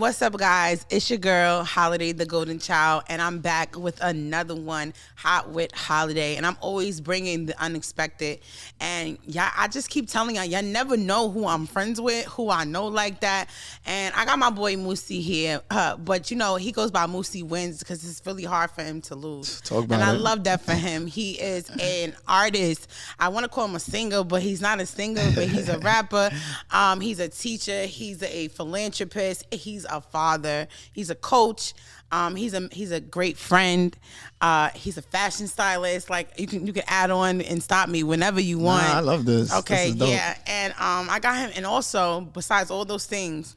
what's up, guys? It's your girl, Holiday, the Golden Child, and I'm back with another one, Hot Wit Holiday, and I'm always bringing the unexpected. And y'all, I just keep telling y'all never know who I'm friends with, who I know like that. And I got my boy Moosie here, but you know, he goes by Moosiewins because it's really hard for him to lose. Talk about and I it. love that for him. He is an artist. I want to call him a singer, but he's not a singer, but he's a rapper. He's a teacher. He's a philanthropist. He's a father. He's a coach. He's a great friend. He's a fashion stylist. Like you can add on and stop me whenever you want. I love this. Okay, this is dope. yeah. And I got him. And also, besides all those things,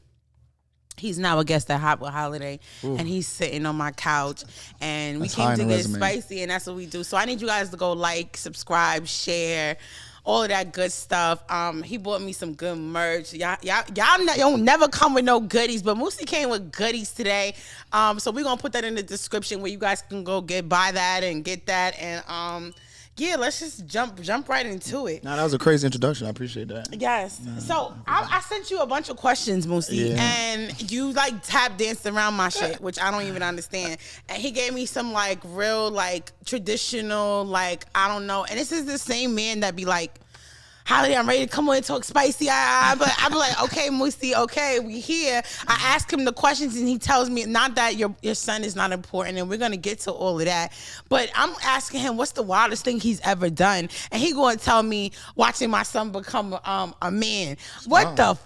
he's now a guest at Hot Wit Holiday, and he's sitting on my couch. And we came to get spicy, and that's what we do. So I need you guys to go like, subscribe, share, all of that good stuff. He bought me some good merch. Y'all don't never come with no goodies, but Moosie came with goodies today. So we're gonna put that in the description where you guys can go buy that and get that. And yeah, let's just jump right into it. Nah, that was a crazy introduction. I appreciate that. Yes. So I sent you a bunch of questions, Moosie, and you like tap danced around my shit, which I don't even understand. And he gave me some like real like traditional like I don't know. And this is the same man that be like, Holiday, I'm ready to come on and talk spicy. But I be like, okay, Moosie, okay, we here. I ask him the questions and he tells me, not that your son is not important, and we're gonna get to all of that. But I'm asking him, what's the wildest thing he's ever done? And he gonna tell me, watching my son become a man. What the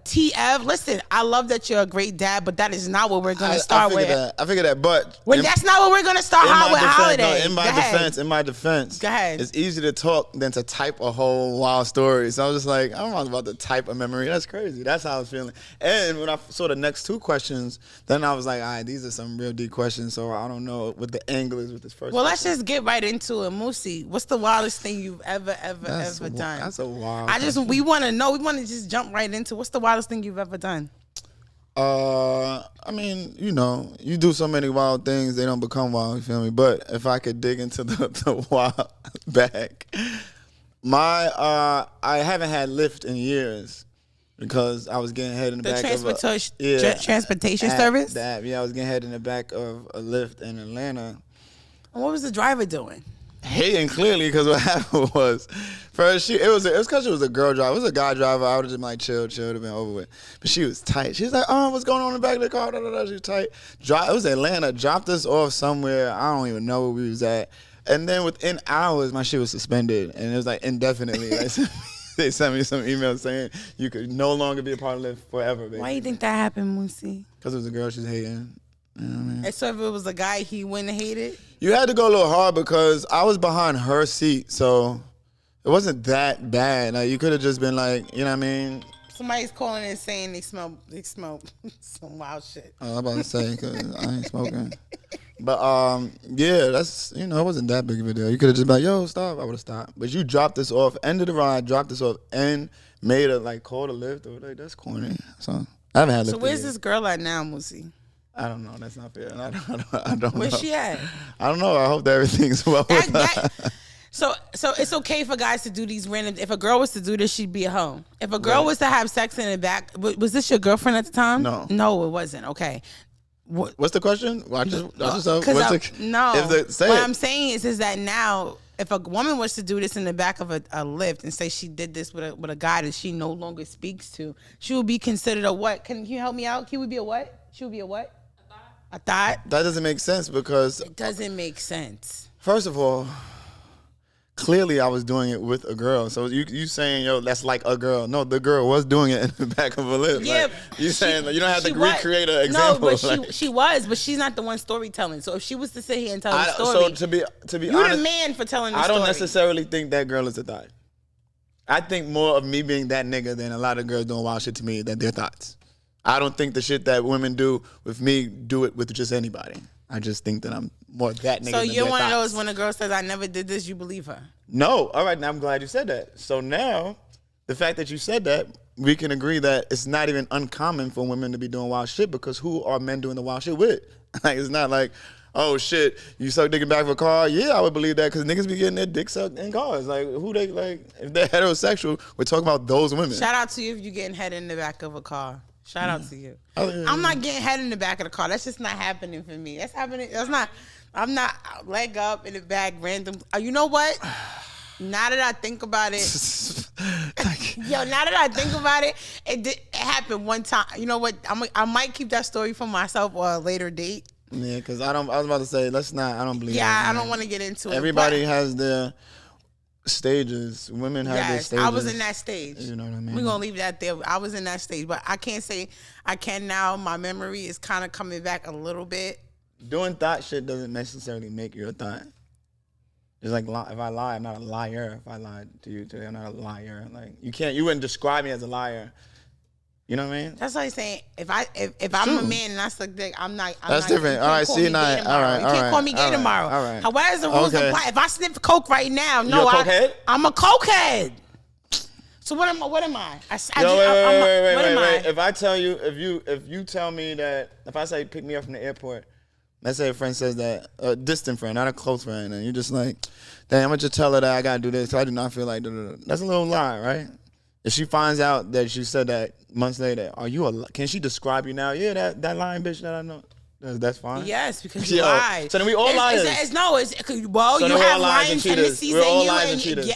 TF? Listen, I love that you're a great dad, but that is not what we're gonna start with. I figured that, but that's not what we're gonna start Hot Wit Holiday. No, in my defense, go ahead. It's easier to talk than to type a whole wild story. So I was just like, I'm not about to type a memory. That's crazy. That's how I was feeling. And when I saw the next two questions, then I was like, all right, these are some real deep questions. So I don't know what the angle is with this first. Well, let's just get right into it. Moosie, what's the wildest thing you've ever done? That's a wild. We want to know. We want to just jump right into what's the wildest thing you've ever done. I mean, you know, you do so many wild things, they don't become wild. You feel me? But if I could dig into the wild bag. I haven't had Lyft in years because I was getting head in the back of transportation service. I was getting head in the back of a Lyft in Atlanta. And what was the driver doing? Hating clearly, because what happened was, first it was because she was a girl driver. It was a guy driver. I would have just been like chill, would have been over with. But she was tight. She was like, what's going on in the back of the car? She was tight. It was Atlanta. Dropped us off somewhere. I don't even know where we was at. And then within hours, my shit was suspended, and it was like indefinitely. They sent me some emails saying you could no longer be a part of Lyft forever. Basically. Why do you think that happened, Moosie? Because it was a girl she's hating. You know what I mean? And so if it was a guy, he wouldn't hate it? You had to go a little hard because I was behind her seat, so it wasn't that bad. Like you could have just been like, you know what I mean? Somebody's calling and saying they smell some wild shit. I'm about to say, because I ain't smoking. But, yeah, that's, you know, it wasn't that big of a deal. You could have just been like, yo, stop. I would have stopped. But you dropped this off, ended the ride, dropped this off, and made her, like, call the Lyft. Or, like, that's corny. So, I haven't had Lyft. So, where's this girl at now, Moosie? I don't know. That's not fair. I don't know. Where's she at? I don't know. I hope that everything's well with her. So it's okay for guys to do these random. If a girl was to do this, she'd be at home. If a girl was to have sex in the back, was this your girlfriend at the time? No. No, it wasn't. Okay. What's the question? What I'm saying is that now, if a woman was to do this in the back of a Lyft and say she did this with a guy that she no longer speaks to, she would be considered a what? Can you help me out? He would be a what? She would be a what? A thought? That doesn't make sense because... It doesn't make sense. First of all, clearly I was doing it with a girl. So you saying, yo, that's like a girl. No, the girl was doing it in the back of a Lyft. Yeah. Like, you saying you don't have to recreate an example. No, but she was, but she's not the one storytelling. So if she was to sit here and tell the story. So to be honest, you're the man for telling the story. I don't necessarily think that girl is a thought. I think more of me being that nigga than a lot of girls doing wild shit to me than their thoughts. I don't think the shit that women do with me do it with just anybody. I just think that I'm more that nigga. So you're one of those when a girl says, I never did this, you believe her? No. All right, now I'm glad you said that. So now, the fact that you said that, we can agree that it's not even uncommon for women to be doing wild shit because who are men doing the wild shit with? Like, it's not like, oh shit, you suck dick in the back of a car? Yeah, I would believe that because niggas be getting their dick sucked in cars. Like, who if they're heterosexual, we're talking about those women. Shout out to you if you're getting head in the back of a car. Shout out to you. Oh, yeah. I'm not getting head in the back of the car. That's just not happening for me. That's happening. That's not. I'm not leg up in the back, random. You know what? Now that I think about it, it happened one time. You know what? I might keep that story for myself or a later date. Yeah, because I was about to say, let's not. I don't believe. Yeah, that, I don't want to get into it. Everybody has their stages. Women have their stages. I was in that stage. You know what I mean? We're gonna leave that there. I was in that stage, but I can't say I can now. My memory is kind of coming back a little bit. Doing thought shit doesn't necessarily make you a thought. It's like if I lie, I'm not a liar. If I lied to you today, I'm not a liar. Like you wouldn't describe me as a liar. You know what I mean? That's what I'm saying. If I'm a man and I suck dick, I'm not. That's different. All right, see, now, all right, you can't call me gay tomorrow. All right. However, the rules apply. If I sniff coke right now, no, you a cokehead? I'm a cokehead. So what am I? What am I? Wait. If I tell you, if you tell me that, if I say pick me up from the airport. Let's say a friend says that, a distant friend, not a close friend, and you're just like, dang, I'm going to just tell her that I got to do this, so I do not feel like, that's a little lie, right? If she finds out that you said that months later, can she describe you now? Yeah, that lying bitch that I know. That's fine. Yes, because you lied. So then we all liars. Well, you have lying tendencies in you.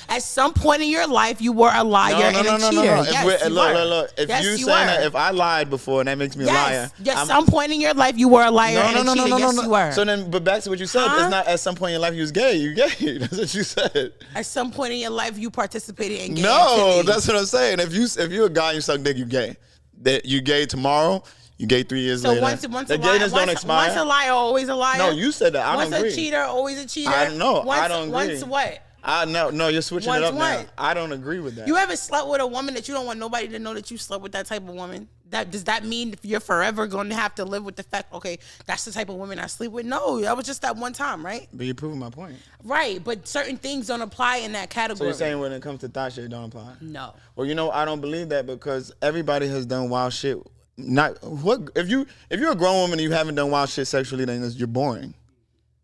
At some point in your life, you were a liar and a cheater. Yes, look. If you saying that, if I lied before and that makes me a liar. Yes, at some point in your life, you were a liar and a cheater. Yes, you were. So then, but back to what you said, it's not at some point in your life you was gay. You gay. That's what you said. At some point in your life, you participated in gay No, activities. that's what I'm saying. If you're a guy and you suck dick, you gay. That you gay tomorrow. You gay 3 years later. So once the gayness don't expire. Once a liar, always a liar. No, you said that. I don't agree. Once a cheater, always a cheater. I don't agree. Once what? No, you're switching it up what? now. I don't agree with that. You ever slept with a woman that you don't want nobody to know that you slept with that type of woman? Does that mean if you're forever going to have to live with the fact, okay, that's the type of woman I sleep with? No, that was just that one time, right? But you're proving my point. Right, but certain things don't apply in that category. So you're saying when it comes to thought shit, it don't apply? No. Well, I don't believe that because everybody has done wild shit. If you're a grown woman and you haven't done wild shit sexually, then you're boring.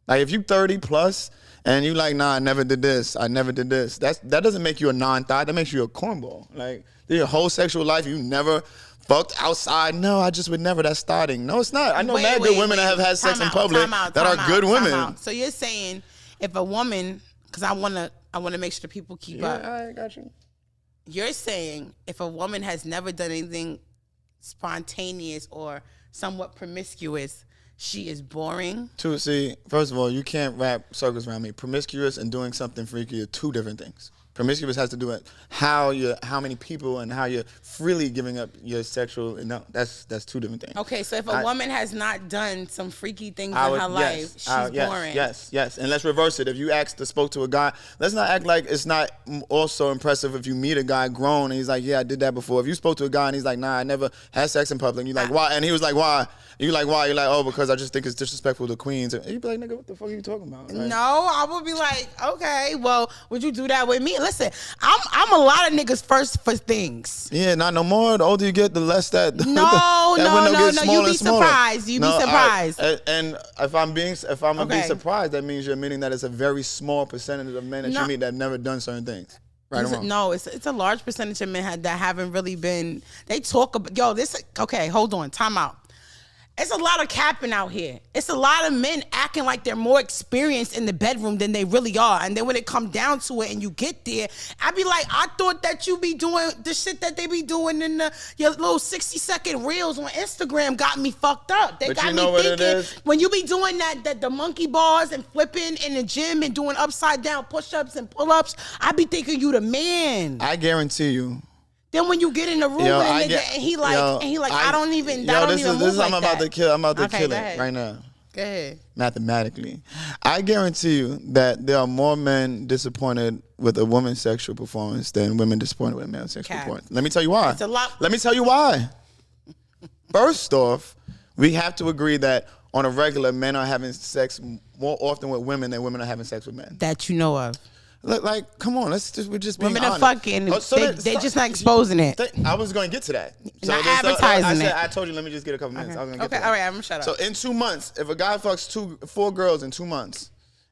Like if you 30 plus and you like, nah, I never did this, that doesn't make you a non-thought. That makes you a cornball. Like your whole sexual life, you never fucked outside. No, I just would never. That's starting. No, it's not. I know mad good women that have had sex in public that are good women. So you're saying if a woman, because I wanna make sure the people keep up. Yeah, I got you. You're saying if a woman has never done anything spontaneous or somewhat promiscuous, she is boring. See, first of all, you can't wrap circles around me. Promiscuous and doing something freaky are two different things. Promiscuous has to do with how many people and how you're freely giving up your sexual. No, that's two different things. Okay, so if a woman has not done some freaky things in her life, she's boring. Yes. And let's reverse it. If you spoke to a guy, let's not act like it's not also impressive if you meet a guy grown and he's like, yeah, I did that before. If you spoke to a guy and he's like, nah, I never had sex in public, and you're like, why? And he was like, why? You like, why? You're like, oh, because I just think it's disrespectful to queens. And you'd be like, nigga, what the fuck are you talking about? Like, no, I would be like, okay, well, would you do that with me? Listen, I'm a lot of niggas first for things. Yeah, not no more. The older you get, the less that. No. You be surprised. You be surprised. And if I'm gonna be surprised, that means you're admitting that it's a very small percentage of men that you meet that have never done certain things. Right or wrong? No, it's a large percentage of men that haven't really been. They talk about Okay, hold on, time out. It's a lot of capping out here. It's a lot of men acting like they're more experienced in the bedroom than they really are. And then when it come down to it and you get there, I be like, I thought that you be doing the shit that they be doing in your little 60-second reels on Instagram got me fucked up. They got me thinking, when you be doing that the monkey bars and flipping in the gym and doing upside down push-ups and pull-ups, I be thinking you the man. I guarantee you. Then when you get in the room and he like, I don't even move like I'm about to kill it right now. Go ahead. Mathematically. I guarantee you that there are more men disappointed with a woman's sexual performance than women disappointed with a man's sexual performance. Let me tell you why. It's a lot. Let me tell you why. First off, we have to agree that on a regular, men are having sex more often with women than women are having sex with men. That you know of. Look, like, come on, we're just being women honest. Are fucking. They just not exposing it. I was going to get to that. Not advertising it. I told you, let me just get a couple minutes. I was gonna get to that. All right, I'm gonna shut up. So in 2 months, if a guy fucks 4 girls in 2 months,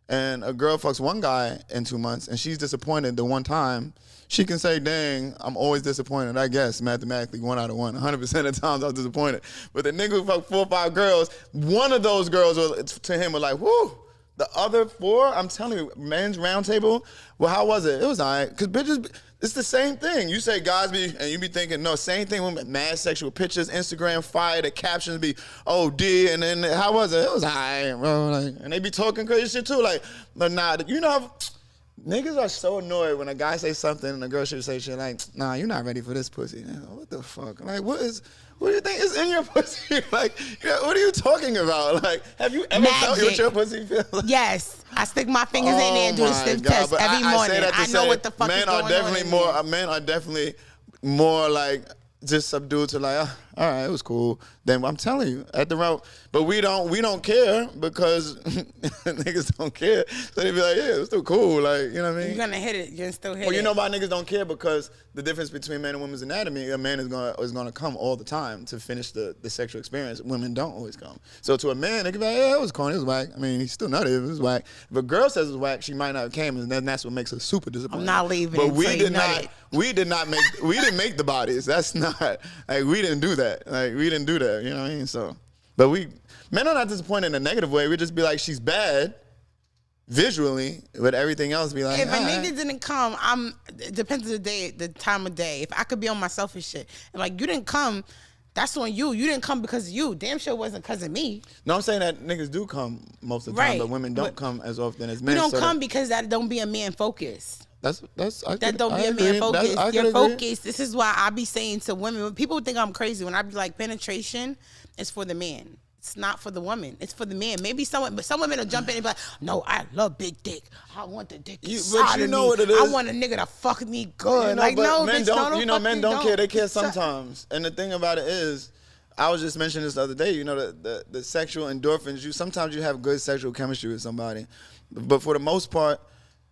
and a girl fucks one guy in 2 months and she's disappointed the one time, she can say, dang, I'm always disappointed. I guess mathematically 1 out of 1. 100% of the times I was disappointed. But the nigga who fucked 4 or 5 girls, one of those girls to him was like, whoo. The other 4, I'm telling you, men's round table, well, how was it? It was all right. Because bitches, it's the same thing. You say guys be, and you be thinking, no, same thing with mad sexual pictures, Instagram fire, the captions be OD, and then how was it? It was all right, bro. Like, and they be talking crazy shit too. Like, but nah, you know, niggas are so annoyed when a guy say something and a girl should say shit like, nah, you're not ready for this pussy. What the fuck? Like, what do you think is in your pussy? Like, what are you talking about? Like, have you ever felt what your pussy feels like? Yes. I stick my fingers in there and do the sniff test every morning. I know what the fuck is going on. Men are definitely more like just subdued to like, all right, it was cool. Then I'm telling you, at the route, but we don't care because niggas don't care. So they be like, yeah, it's still cool. Like, you know what I mean? You're gonna hit it. You're gonna still hit it. Well, you know why niggas don't care? Because the difference between men and women's anatomy, a man is gonna come all the time to finish the sexual experience. Women don't always come. So to a man, they can be like, yeah, it was corny, it was whack. I mean, he's still nutty, it was whack. If a girl says it's whack, she might not have came, and then that's what makes her super disappointed. I'm not leaving. But we didn't make the bodies. That's not like we didn't do that. Like we didn't do that. You know what I mean? So, but men are not disappointed in a negative way. We just be like, she's bad visually, but everything else be like, if a nigga didn't come, it depends on the time of day. If I could be on my selfish shit, and like you didn't come, that's on you. You didn't come because of you. Damn sure wasn't because of me. No, I'm saying that niggas do come most of the time, but women don't come as often as men. You don't come because that don't be a man focus. That don't be a man focus. Your focus. This is why I be saying to women, when people think I'm crazy, when I be like, penetration is for the man. It's not for the woman. It's for the man. Maybe some women will jump in and be like, no, I love big dick. I want the dick inside but you of know me. what it is. I want a nigga to fuck me good. You know, like, no, men bitch, don't. You know, men don't care. They care So, sometimes. And the thing about it is, I was just mentioning this the other day. You know, the sexual endorphins. Sometimes you have good sexual chemistry with somebody, but for the most part,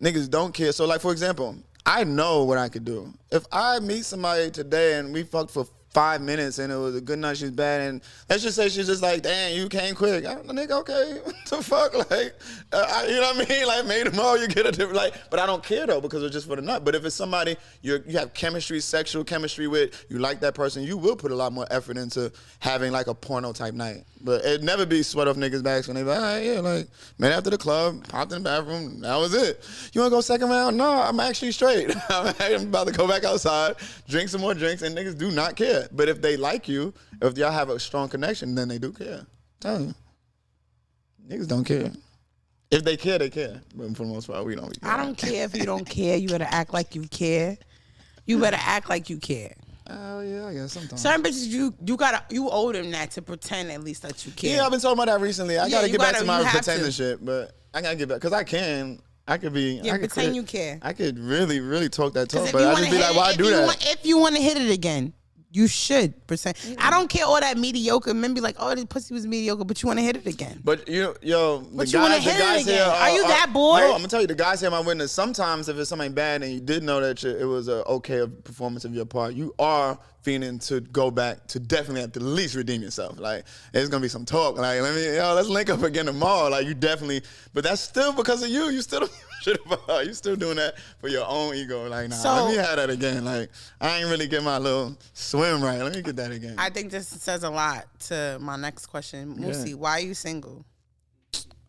niggas don't care. So, like for example, I know what I could do. If I meet somebody today and we fucked for 5 minutes and it was a good night, she's bad, and let's just say she's just like, damn, you came quick. Nigga, okay, what the fuck? Like, you know what I mean? Like, made them all, you get a different, like, but I don't care though because it's just for the nut. But if it's somebody you have chemistry, sexual chemistry with, you like that person, you will put a lot more effort into having like a porno type night. But it'd never be sweat off niggas' backs when they be like, all right, yeah, like, met after the club, popped in the bathroom, that was it. You wanna go second round? No, I'm actually straight. I'm about to go back outside, drink some more drinks, and niggas do not care. But if they like you, if y'all have a strong connection, then they do care. I'm telling you. Niggas don't care. If they care, they care. But for the most part, we don't care. I don't care if you don't care. You better act like you care. You better act like you care. Oh yeah, I guess sometimes. Certain bitches, you owe them that to pretend at least that you care. Yeah, I've been talking about that recently. I gotta get back to my pretending shit, but I gotta get back because I can. I could be. Yeah, pretend you care. I could really, really talk that talk, but I just be like, why do that? If you want to hit it again, you should pretend. I don't care all that mediocre. Men be like, oh, this pussy was mediocre, but you want to hit it again. But but you want to hit it again. Are you that bored? No, I'm gonna tell you, the guys here, my witness. Sometimes if it's something bad and you did know that it was a okay performance of your part, you are feeling to go back to definitely at the least redeem yourself. Like it's gonna be some talk. Like let's link up again tomorrow. Like you definitely, but that's still because of you. You still don't shit about. You still doing that for your own ego. Like let me have that again. Like I ain't really get my little swim right. Let me get that again. I think this says a lot to my next question, Moosie. Why are you single?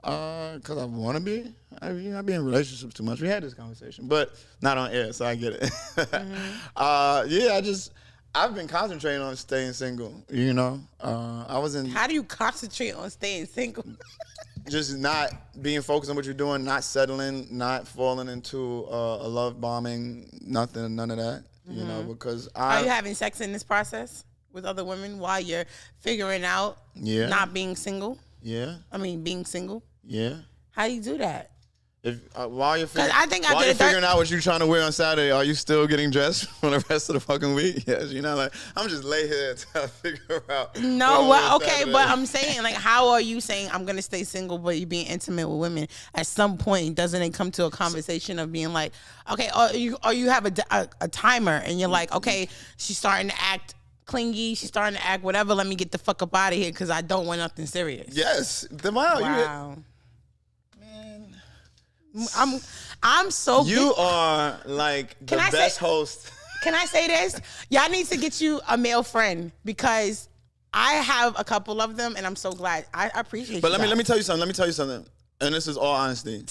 Cause I want to be. I be in relationships too much. We had this conversation, but not on air, so I get it. Mm-hmm. I've been concentrating on staying single. You know, I was in. How do you concentrate on staying single? Just not being focused on what you're doing, not settling, not falling into a love bombing, none of that. Mm-hmm. You know, because are you having sex in this process with other women while you're figuring out not being single? Yeah. I mean, being single. Yeah. How do you do that? If while you're figuring out what you're trying to wear on Saturday, are you still getting dressed for the rest of the fucking week? Yes, you know, like I'm just lay here until I figure out. No, well, okay, but I'm saying, like, how are you saying I'm gonna stay single, but you're being intimate with women? At some point, doesn't it come to a conversation of being like, okay, or you have a timer and you're like, okay, she's starting to act clingy, she's starting to act whatever. Let me get the fuck up out of here because I don't want nothing serious. Yes, wow. I'm so. You are like the best host. Can I say this? Y'all need to get you a male friend because I have a couple of them, and I'm so glad. I appreciate. But let me tell you something. Let me tell you something. And this is all honesty.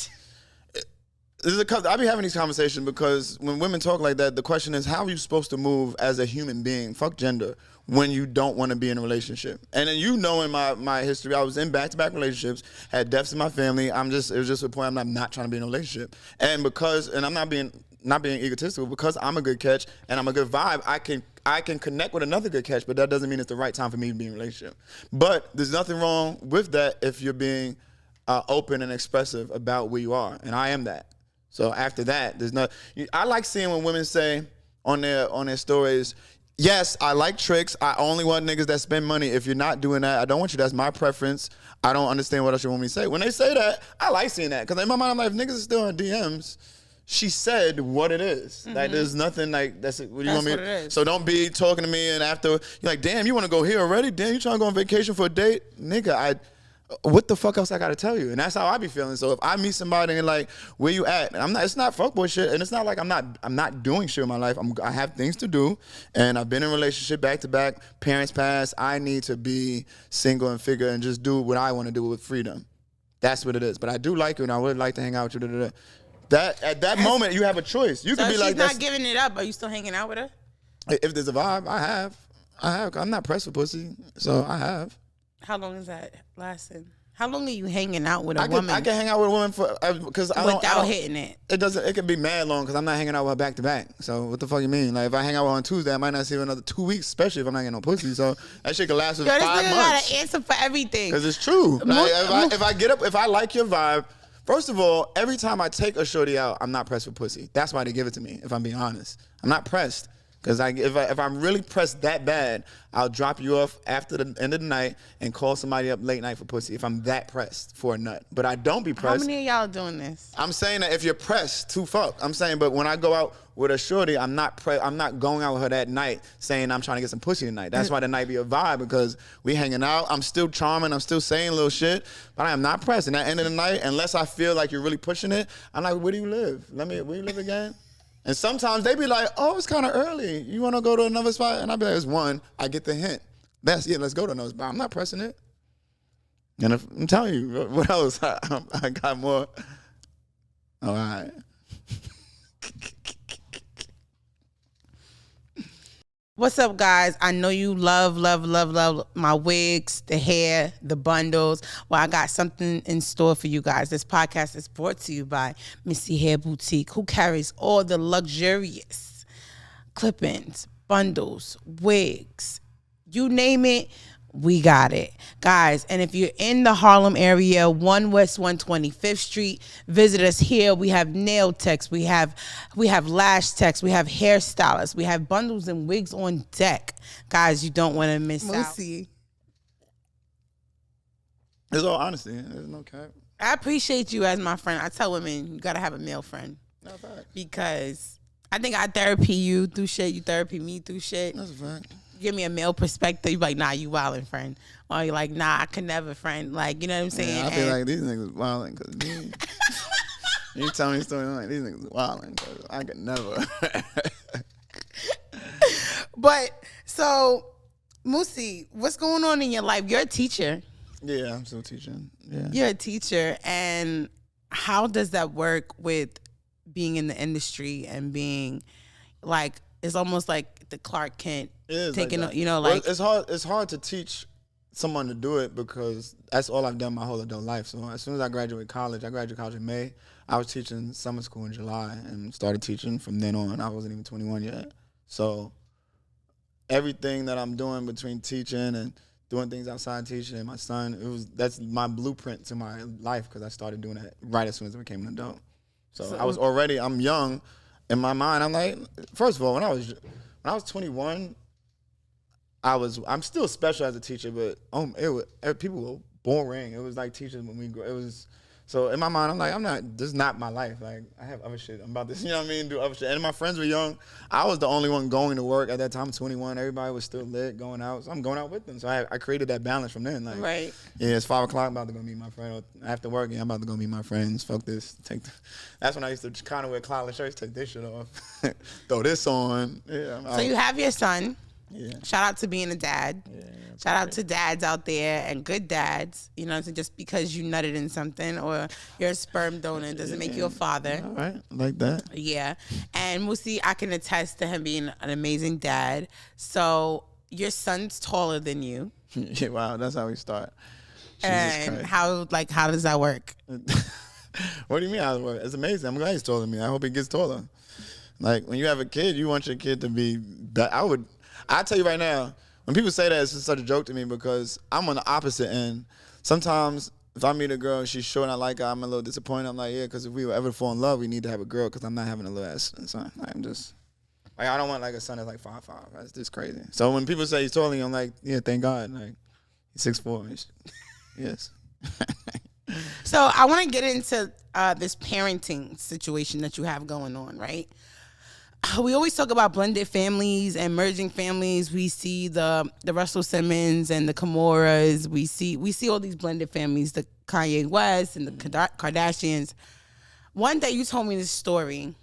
I be having these conversations because when women talk like that, the question is, how are you supposed to move as a human being? Fuck gender. When you don't want to be in a relationship. And then in my history, I was in back-to-back relationships, had deaths in my family. It was just a point I'm not trying to be in a relationship. And I'm not being egotistical, because I'm a good catch and I'm a good vibe, I can connect with another good catch, but that doesn't mean it's the right time for me to be in a relationship. But there's nothing wrong with that if you're being open and expressive about where you are. And I am that. So after that, I like seeing when women say on their stories, yes, I like tricks. I only want niggas that spend money. If you're not doing that, I don't want you. That's my preference. I don't understand what else you want me to say. When they say that, I like seeing that. Because in my mind, I'm like, if niggas are still on DMs, she said what it is. Mm-hmm. Like, there's nothing like, what do you want me to? So don't be talking to me and after, you're like, damn, you want to go here already? Damn, you trying to go on vacation for a date? Nigga, what the fuck else I gotta tell you? And that's how I be feeling. So if I meet somebody and like, where you at? And it's not fuckboy shit, and it's not like I'm not doing shit in my life. I have things to do, and I've been in a relationship back to back. Parents passed. I need to be single and figure and just do what I want to do with freedom. That's what it is. But I do like you, and I would like to hang out with you. That at that moment you have a choice. You could be like, she's not giving it up. Are you still hanging out with her? If there's a vibe, I have. I'm not pressed for pussy, so I have. How long is that lasting? How long are you hanging out with a woman? I can hang out with a woman because without hitting it. It can be mad long because I'm not hanging out with her back to back. So what the fuck you mean? Like if I hang out with her on Tuesday, I might not see her another 2 weeks, especially if I'm not getting no pussy. So that shit can last for 5 months. Gotta answer for everything. Because it's true. Like, if I like your vibe, first of all, every time I take a shorty out, I'm not pressed for pussy. That's why they give it to me. If I'm being honest, I'm not pressed. Because if I'm really pressed that bad, I'll drop you off after the end of the night and call somebody up late night for pussy if I'm that pressed for a nut. But I don't be pressed. How many of y'all doing this? I'm saying that if you're pressed, to fuck. I'm saying, but when I go out with a shorty, I'm not going out with her that night saying I'm trying to get some pussy tonight. That's why the night be a vibe, because we hanging out. I'm still charming. I'm still saying little shit, but I am not pressed. And at the end of the night, unless I feel like you're really pushing it, I'm like, where do you live? Where you live again? And sometimes they be like, oh, it's kind of early. You want to go to another spot? And I be like, it's one. I get the hint. That's it. Let's go to another spot. I'm not pressing it. And I'm telling you, what else? I got more. All right. What's up, guys? I know you love my wigs, the hair, the bundles. Well, I got something in store for you guys. This podcast is brought to you by Missy Hair Boutique, who carries all the luxurious clip-ins, bundles, wigs, you name it, we got it, guys. And if you're in the Harlem area, 1 West 125th Street, visit us here. We have nail techs, we have lash techs, we have hairstylists, we have bundles and wigs on deck, guys. You don't want to miss Moosie. out. It's all honesty. There's no cap. I appreciate you as my friend. I tell women you gotta have a male friend, because I think I therapy you through shit. You therapy me through shit. That's a fact. Give me a male perspective. You like, nah, you wildin', friend. Or you're like, nah, I could never, friend. Like, you know what I'm saying? Yeah, I feel like these niggas wildin' because you tell me stories like these niggas wildin' because I could never. But so, Moosie, what's going on in your life? You're a teacher. Yeah, I'm still teaching. Yeah, you're a teacher, and how does that work with being in the industry and being like? It's almost like the Clark Kent taking, like it's hard to teach someone to do it because that's all I've done my whole adult life. So as soon as I graduated college in May. I was teaching summer school in July and started teaching from then on. I wasn't even 21 yet. So everything that I'm doing between teaching and doing things outside teaching and my son, that's my blueprint to my life because I started doing that right as soon as I became an adult. So I'm young. In my mind, I'm like, first of all, when I was 21, I'm still special as a teacher, but people were boring. It was like teachers when we grew. It was So in my mind, I'm like, this is not my life. Like, I have other shit. I'm about this, you know what I mean? Do other shit. And my friends were young. I was the only one going to work at that time, 21. Everybody was still lit, going out. So I'm going out with them. So I created that balance from then. Like, right. Yeah, it's 5 o'clock. I'm about to go meet my friend. After work, yeah, I'm about to go meet my friends. Fuck this. That's when I used to kind of wear collar shirts, take this shit off, throw this on. Yeah. So you have your son. Yeah. Shout out to being a dad. Yeah. Shout out to dads out there and good dads. You know, so just because you nutted in something or you're a sperm donor doesn't make you a father. All right, like that. Yeah. And Moosie, I can attest to him being an amazing dad. So your son's taller than you. Yeah, wow, that's how we start. And how does that work? What do you mean how does it work? It's amazing. I'm glad he's taller than me. I hope he gets taller. Like, when you have a kid, you want your kid to be I tell you right now, when people say that, it's just such a joke to me because I'm on the opposite end. Sometimes if I meet a girl and she's short and I like her, I'm a little disappointed. I'm like, yeah, because if we ever fall in love, we need to have a girl because I'm not having a little ass son. I'm just, like, I don't want like a son that's like 5'5". That's just crazy. So when people say he's taller, I'm like, yeah, thank God. Like, he's 6'4". Yes. So I want to get into this parenting situation that you have going on, right? We always talk about blended families and merging families. We see the Russell Simmons and the Kimuras. We see all these blended families, the Kanye West and the Kardashians. One day you told me this story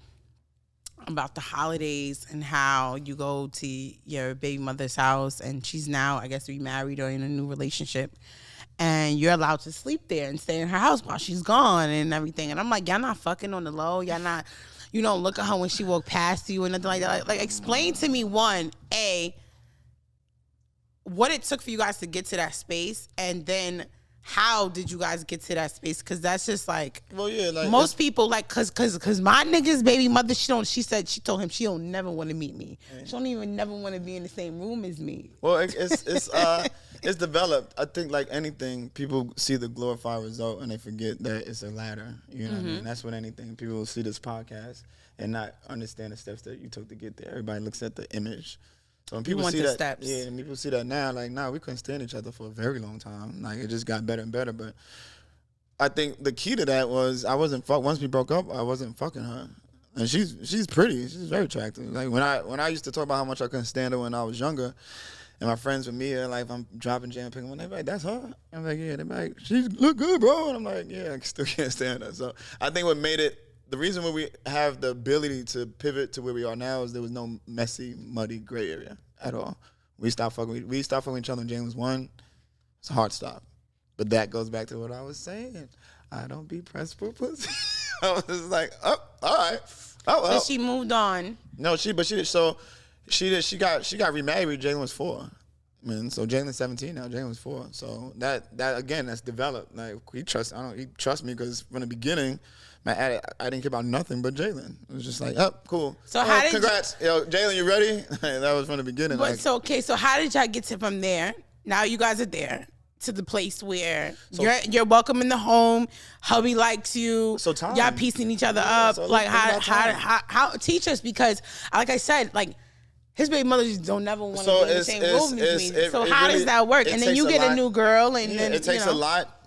about the holidays and how you go to your baby mother's house and she's now, I guess, remarried or in a new relationship. And you're allowed to sleep there and stay in her house while she's gone and everything. And I'm like, y'all not fucking on the low? Y'all not... You don't look at her when she walked past you and nothing like that. Like, explain to me, what it took for you guys to get to that space, and then how did you guys get to that space? Because that's just like, well, yeah, like most people, like, cause my nigga's baby mother, she told him she don't never want to meet me. She don't even never want to be in the same room as me. Well, it's developed. I think like anything, people see the glorified result and they forget that it's a ladder. You know what I mean? That's what anything. People will see this podcast and not understand the steps that you took to get there. Everybody looks at the image. So when people see that, steps. Yeah, and people see that now, like, nah, we couldn't stand each other for a very long time. Like, it just got better and better. But I think the key to that was once we broke up, I wasn't fucking her. And she's pretty. She's very attractive. Like, when I used to talk about how much I couldn't stand her when I was younger, and my friends with me, like, if I'm dropping jam, picking one, they're like, that's her? I'm like, yeah. They're like, she look good, bro. And I'm like, yeah, I still can't stand her. So I think what made it, the reason why we have the ability to pivot to where we are now is there was no messy, muddy, gray area at all. We stopped fucking each other when Jane was 1. It's a hard stop. But that goes back to what I was saying. I don't be pressed for pussy. I was like, oh, all right. Oh, well. So she moved on. No, she got remarried. Jalen was 4. I mean, so Jalen's 17 now. Jalen was 4. So that again, that's developed. Like, he trusts me because from the beginning, I didn't care about nothing but Jalen. It was just like, oh, cool. So how did congrats, Jalen, you ready? That was from the beginning. But so how did y'all get to from there? Now you guys are there to the place where you're welcome in the home. Hubby likes you. So time. Y'all piecing each other up. So like how teach us, because like I said, like, his baby mother just don't never want to be in the same room as me. So how does that work? And then you get a new girl, and then it takes a lot.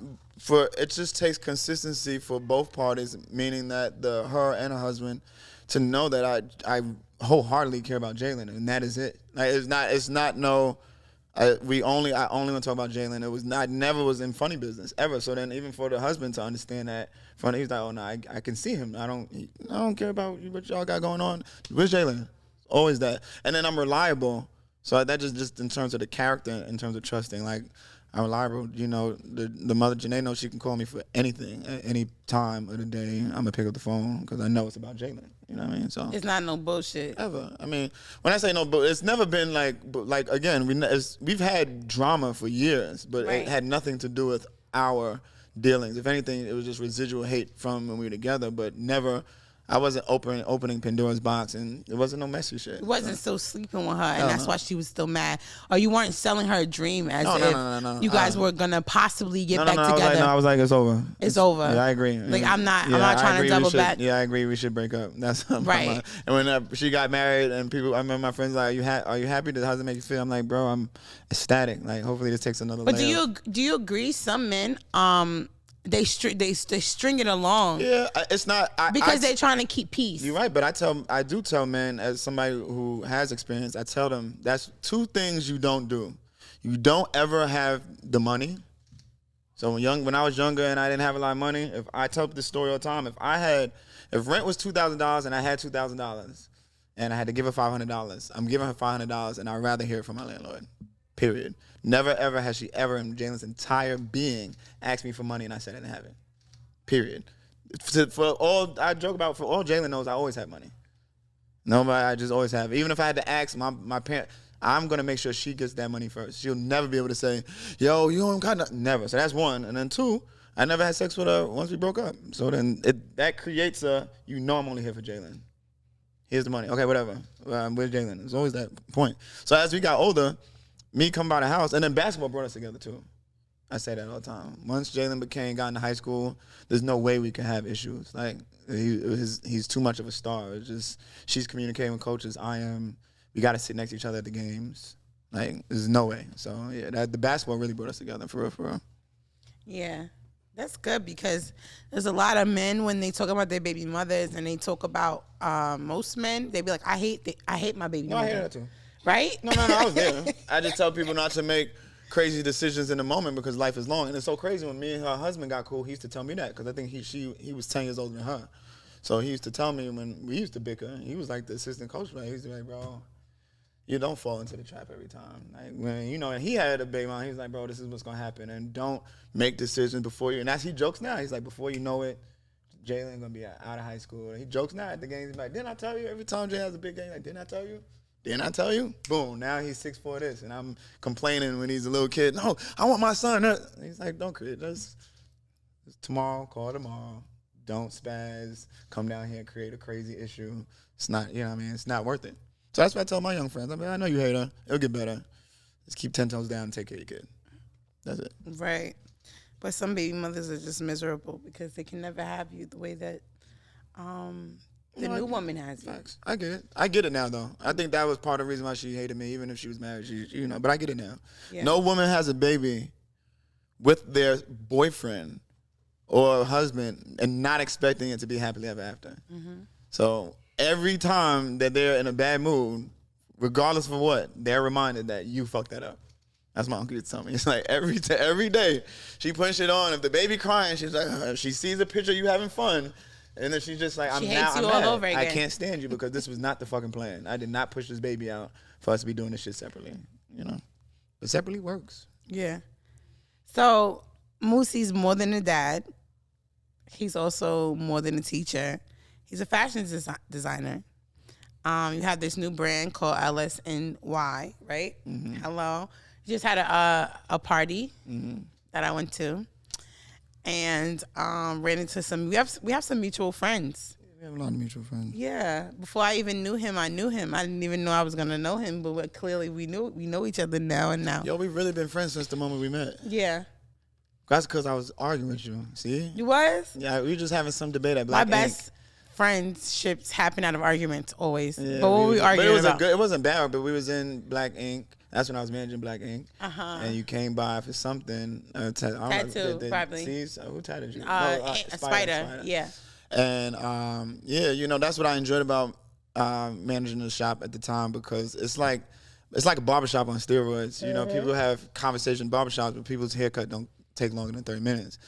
It just takes consistency for both parties, meaning that her and her husband to know that I wholeheartedly care about Jalen, and that is it. Like, it's not no. I only want to talk about Jalen. It was not, never was in funny business ever. So then even for the husband to understand that, he's like, oh no, I can see him. I don't care about what y'all got going on. Where's Jalen? Always that. And then I'm reliable. So that just in terms of the character, in terms of trusting, like, I'm reliable. You know, the mother, Janae, knows she can call me for anything at any time of the day. I'm going to pick up the phone because I know it's about Jalen. You know what I mean? So it's not no bullshit. Ever. I mean, when I say no bullshit, it's never been like again, we've had drama for years, but It had nothing to do with our dealings. If anything, it was just residual hate from when we were together, but never. I wasn't opening Pandora's box, and it wasn't no messy shit. You wasn't still sleeping with her, and that's why she was still mad. Or you weren't selling her a dream as if you guys were gonna possibly get back together. I was like, it's over. It's over. Yeah, I agree. Like, I'm not trying to double back. Yeah, I agree. We should break up. That's right. And when she got married, and I remember my friends like, are you happy? How does it make you feel? I'm like, bro, I'm ecstatic. Like, hopefully this takes another. But layer. Do you agree? Some men they string it along. Yeah, it's not because they're trying to keep peace. You're right, but I do tell men, as somebody who has experience, I tell them that's two things you don't do. You don't ever have the money. So when I was younger and I didn't have a lot of money, if I tell this story all the time, if rent was $2,000 and I had $2,000 and I had to give her $500, I'm giving her $500 and I'd rather hear it from my landlord. Period. Never ever has she ever in Jalen's entire being asked me for money and I said I didn't have it. Period. For all Jalen knows, I always have money. Nobody, I just always have. Even if I had to ask my parent, I'm going to make sure she gets that money first. She'll never be able to say, yo, you don't got nothing. Never. So that's one. And then two, I never had sex with her once we broke up. So then that creates I'm only here for Jalen. Here's the money. Okay, whatever. Where's Jalen? It's always that point. So as we got older, me come by the house, and then basketball brought us together too. I say that all the time. Once Jalen got into high school, there's no way we can have issues. Like, he's too much of a star. It's just, she's communicating with coaches. I am. We got to sit next to each other at the games. Like, there's no way. So, yeah, the basketball really brought us together, for real. Yeah. That's good, because there's a lot of men, when they talk about their baby mothers and they talk about most men, they be like, I hate my baby mother. I hear that too. Right? No, I was there. I just tell people not to make crazy decisions in the moment because life is long. And it's so crazy, when me and her husband got cool, he used to tell me that, because I think he was 10 years older than her. So he used to tell me when we used to bicker, he was like the assistant coach, he used to be like, bro, you don't fall into the trap every time. Like, when, and he had a big mom, he was like, bro, this is what's going to happen. And don't make decisions before you. And he jokes now. He's like, before you know it, Jalen going to be out of high school. And he jokes now at the games. He's like, didn't I tell you? Every time Jay has a big game, like, didn't I tell you? Didn't I tell you? Boom. Now he's 6'4" this. And I'm complaining when he's a little kid. No, I want my son. He's like, don't create this. Tomorrow, call tomorrow. Don't spaz. Come down here and create a crazy issue. It's not, it's not worth it. So that's what I tell my young friends. I know you hate her. It'll get better. Just keep 10 toes down and take care of your kid. That's it. Right. But some baby mothers are just miserable because they can never have you the way that the new woman has you. Facts. I get it. I get it now, though. I think that was part of the reason why she hated me, even if she was married. But I get it now. Yeah. No woman has a baby with their boyfriend or husband and not expecting it to be happily ever after. Mm-hmm. So every time that they're in a bad mood, regardless of what, they're reminded that you fucked that up. That's my uncle used to tell me. It's like every day she puts shit on. If the baby crying, she's like, she sees a picture of you having fun, and then she's just like, I'm mad. Over again. I can't stand you because this was not the fucking plan. I did not push this baby out for us to be doing this shit separately. But separately works. Yeah. So Moosie's more than a dad. He's also more than a teacher. He's a fashion designer. You have this new brand called LSNY, right? Mm-hmm. Hello. You just had a party that I went to, and ran into some. We have some mutual friends. We have a lot of mutual friends. Yeah. Before I even knew him, I knew him. I didn't even know I was gonna know him, but clearly we know each other now and now. Yo, we've really been friends since the moment we met. Yeah. That's because I was arguing with you. See? You was? Yeah, we were just having some debate at Black Ink. My best friendships happen out of arguments always. Yeah, but what we arguing about? It wasn't bad, but we was in Black Ink. That's when I was managing Black Ink. Uh-huh. And you came by for something. Tattoo, probably. See, who tattooed you? Spider. Yeah. And, that's what I enjoyed about managing the shop at the time, because it's like a barbershop on steroids. Mm-hmm. People have conversation barbershops, but people's haircut don't take longer than 30 minutes.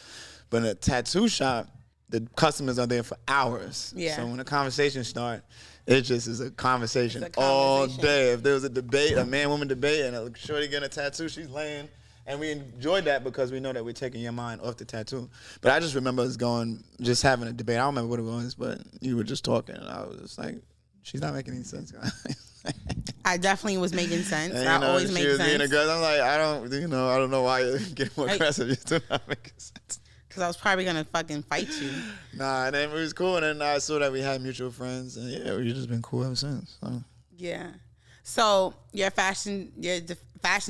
But in a tattoo shop, the customers are there for hours. Yeah. So when the conversation starts, it just is a conversation all day. If there was a debate, a man-woman debate, and a shorty getting a tattoo, she's laying. And we enjoyed that because we know that we're taking your mind off the tattoo. But I just remember us just having a debate. I don't remember what it was, but you were just talking, and I was just like, she's not making any sense, guys. I definitely was making sense. And, I always make sense. Being aggressive. I'm like, I don't know why you're getting more aggressive. You're still not making sense. Because I was probably going to fucking fight you. Nah, and then it was cool. And then I saw that we had mutual friends. And yeah, we've just been cool ever since. So. Yeah. So you're a fashion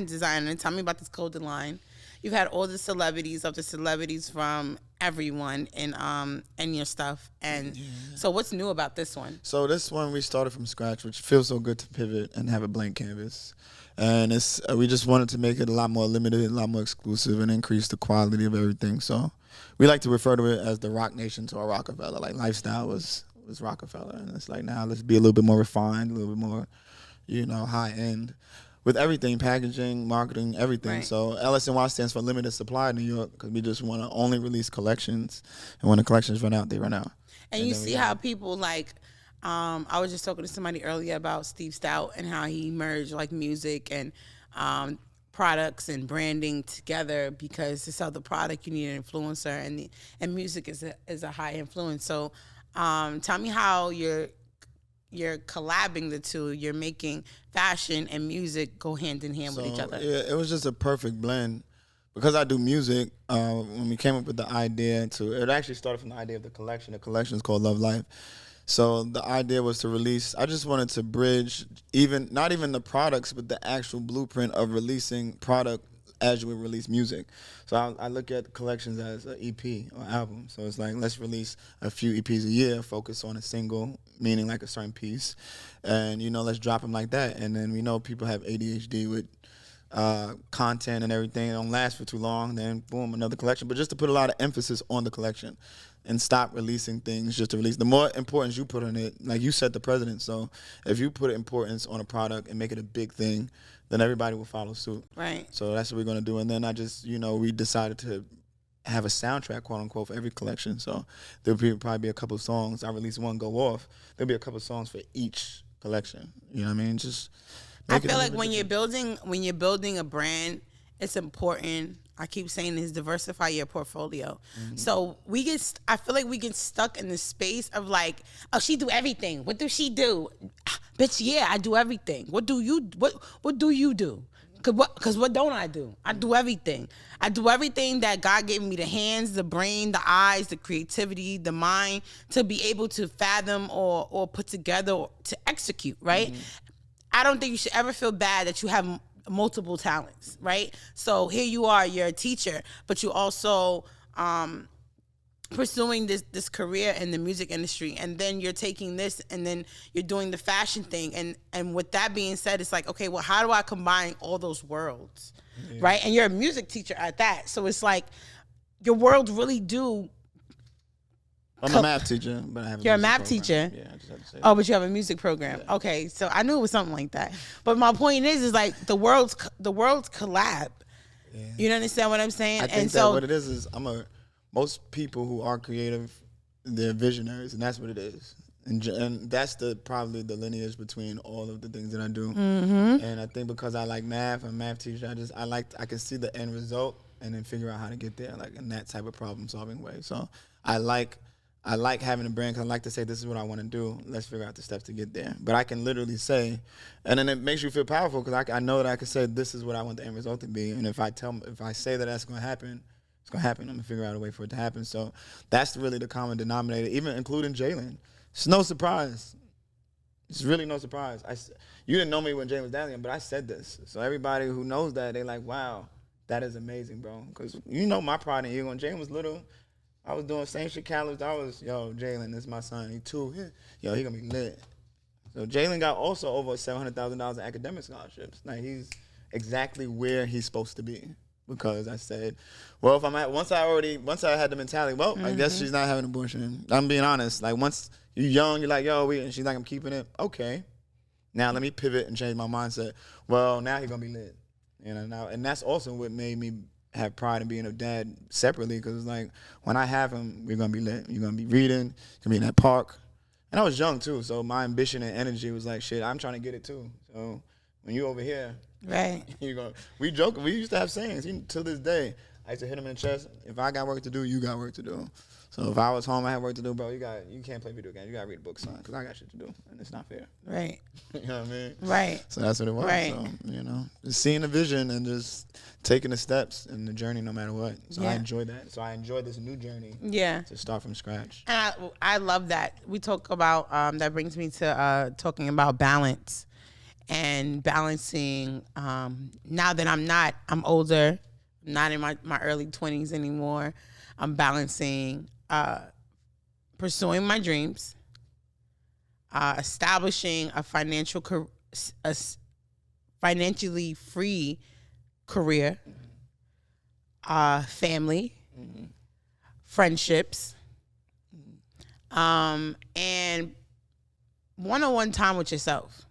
designer. Tell me about this clothing line. You've had all the celebrities from everyone in your stuff. And so what's new about this one? So this one we started from scratch, which feels so good to pivot and have a blank canvas. And we just wanted to make it a lot more limited, a lot more exclusive, and increase the quality of everything. So we like to refer to it as the Rock Nation to a Rockefeller. Like lifestyle was Rockefeller, and it's like now let's be a little bit more refined, a little bit more, high end. With everything, packaging, marketing, everything. Right. So LS&Y stands for limited supply in New York because we just want to only release collections. And when the collections run out, they run out. And you see how people like, I was just talking to somebody earlier about Steve Stout and how he merged like music and products and branding together, because to sell the product, you need an influencer, and music is a high influence. So tell me how you're collabing the two. You're making fashion and music go hand in hand with each other. Yeah, it was just a perfect blend. Because I do music, when we came up with the idea it actually started from the idea of the collection. The collection is called Love Life. So the idea was to release, I just wanted to bridge not even the products, but the actual blueprint of releasing product as you would release music. So I look at collections as an EP or album. So it's like, let's release a few EPs a year, focus on a single, meaning like a certain piece. And, let's drop them like that. And then we know people have ADHD with content and everything. It don't last for too long. Then, boom, another collection. But just to put a lot of emphasis on the collection and stop releasing things just to release. The more importance you put on it, like you set the precedent. So if you put importance on a product and make it a big thing, then everybody will follow suit. Right. So that's what we're going to do. And then we decided to have a soundtrack, quote unquote, for every collection. So there'll probably be a couple of songs. I release one, go off. There'll be a couple of songs for each collection. You know what I mean? Just I feel like when you're building a brand, it's important. I keep saying this: diversify your portfolio. Mm-hmm. So I feel like we get stuck in the space of like, oh, she do everything. What does she do? Bitch, yeah, I do everything. What do you do? Cause what don't I do? I do everything. I do everything that God gave me: the hands, the brain, the eyes, the creativity, the mind, to be able to fathom or put together or to execute. Right. Mm-hmm. I don't think you should ever feel bad that you have multiple talents, right? So here you are, you're a teacher, but you also pursuing this career in the music industry, and then you're taking this and then you're doing the fashion thing. And with that being said, it's like, okay, well, how do I combine all those worlds, right? And you're a music teacher at that. So it's like your worlds really do. I'm a math teacher, but I have You're a math teacher? Yeah, I just have to say that. Oh, but you have a music program. Yeah. Okay, so I knew it was something like that. But my point is like the worlds collab. Yeah. You understand what I'm saying? I think that what it is most people who are creative, they're visionaries, and that's what it is. And that's probably the lineage between all of the things that I do. Mm-hmm. And I think because I like math, I'm a math teacher, I can see the end result and then figure out how to get there, like in that type of problem solving way. So I like having a brand because I like to say, this is what I want to do. Let's figure out the steps to get there. But I can literally say, and then it makes you feel powerful because I know that I can say, this is what I want the end result to be. And if I say that that's going to happen, it's going to happen. I'm going to figure out a way for it to happen. So that's really the common denominator, even including Jalen. It's no surprise. It's really no surprise. You didn't know me when Jalen was down there, but I said this. So everybody who knows that, they like, wow, that is amazing, bro. Because my pride in you. When Jalen was little, I was doing same shit Callus. I was, Jalen, this is my son. He too. He gonna be lit. So Jalen got also over $700,000 in academic scholarships. Like he's exactly where he's supposed to be. Because I said, well, if once I had the mentality, well, I guess she's not having an abortion. I'm being honest. Like once you're young, you're like, and she's like, I'm keeping it. Okay. Now let me pivot and change my mindset. Well, now he's gonna be lit. And that's also what made me have pride in being a dad separately, because it's like when I have him, we're gonna be lit. You're gonna be reading, you're gonna be in that park. And I was young too, so my ambition and energy was like, shit, I'm trying to get it too. So when you over here, right? We joke. We used to have sayings. To this day, I used to hit him in the chest. If I got work to do, you got work to do. So if I was home, I had work to do, bro. You can't play video games. You gotta read a book, son, because I got shit to do, and it's not fair. Right. You know what I mean? Right. So that's what it was. Right. So just seeing the vision and just taking the steps in the journey, no matter what. So I enjoy that. So I enjoy this new journey. Yeah. To start from scratch. And I love that. We talk about that brings me to talking about balance. And balancing, now that I'm older, not in my early 20s anymore, I'm balancing pursuing my dreams, establishing a financially free career, family, friendships, and one-on-one time with yourself.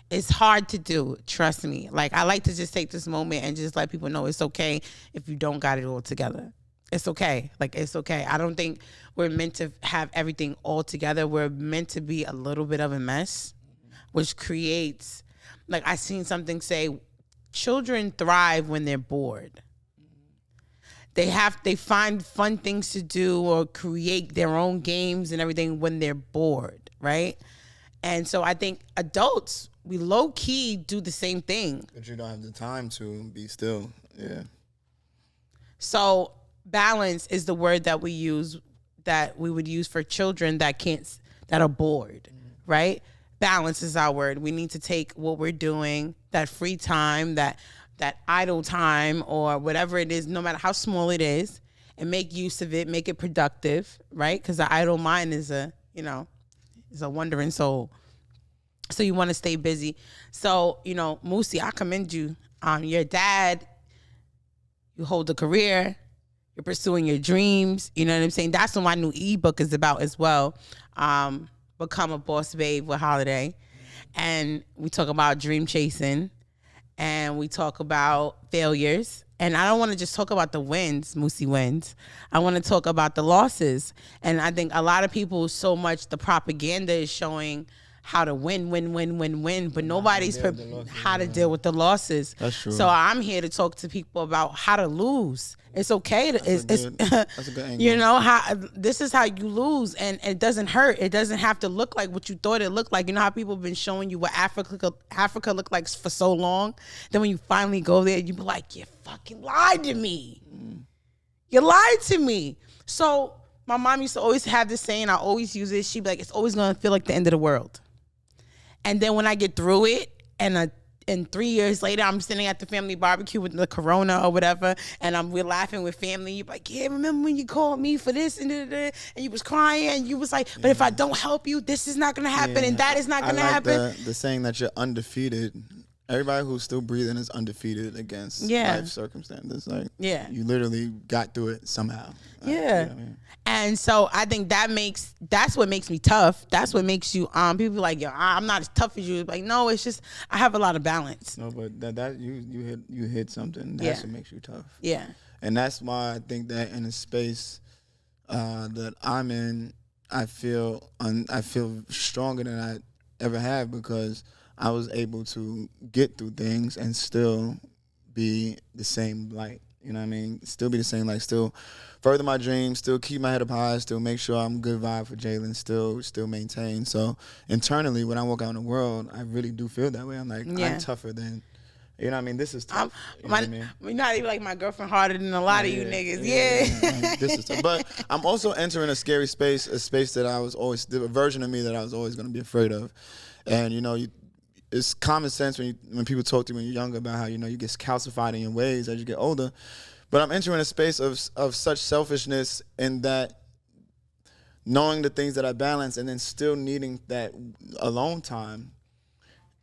It's hard to do, trust me. Like, I like to just take this moment and just let people know it's okay if you don't got it all together. It's okay. Like, it's okay. I don't think we're meant to have everything all together. We're meant to be a little bit of a mess, which creates, like, I seen something say, children thrive when they're bored. They find fun things to do or create their own games and everything when they're bored, right? And so I think adults, we low key do the same thing. But you don't have the time to be still. Yeah. So balance is the word that we would use for children that are bored, right? Balance is our word. We need to take what we're doing, that free time, that idle time, or whatever it is, no matter how small it is, and make use of it, make it productive, right? Because the idle mind is a wandering soul. So you want to stay busy. So, Moosie, I commend you. Your dad, you hold a career, you're pursuing your dreams. You know what I'm saying? That's what my new ebook is about as well. Become a Boss Babe with Holiday. And we talk about dream chasing, and we talk about failures. And I don't want to just talk about the wins, Moosiewins. I want to talk about the losses. And I think a lot of people, so much the propaganda is showing how to win, but nobody's how to deal with the losses. That's true. So I'm here to talk to people about how to lose. It's okay to, That's a good angle. this is how you lose, and it doesn't hurt. It doesn't have to look like what you thought it looked like. You know how people have been showing you what Africa looked like for so long? Then when you finally go there, you be like, you fucking lied to me. You lied to me. So my mom used to always have this saying, I always use it. She'd be like, it's always going to feel like the end of the world. And then when I get through it, and 3 years later, I'm sitting at the family barbecue with the Corona or whatever, and we're laughing with family. You're like, yeah, remember when you called me for this and you was crying, and you was like, but if I don't help you, this is not gonna happen, and that is not gonna happen. The saying that you're undefeated. Everybody who's still breathing is undefeated against life circumstances. Like, you literally got through it somehow. Yeah. You know what I mean? And so I think that's what makes me tough. That's what makes you people be like, yo, I'm not as tough as you. Like, no, it's just I have a lot of balance. No, but that you hit something. That's what makes you tough. Yeah. And that's why I think that in a space that I'm in, I feel stronger than I ever have, because I was able to get through things and still be the same light. You know what I mean? Still be the same light. Still further my dreams. Still keep my head up high. Still make sure I'm a good vibe for Jalen. Still maintain. So internally, when I walk out in the world, I really do feel that way. I'm like, I'm tougher than. You know what I mean? This is tough. You know what I mean? You're not even like my girlfriend harder than a lot of you niggas. Like, this is tough. But I'm also entering a scary space, a space that I was always, a version of me that I was always going to be afraid of. And, it's common sense when people talk to you when you're younger about how, you get calcified in your ways as you get older. But I'm entering a space of such selfishness, in that knowing the things that I balance and then still needing that alone time.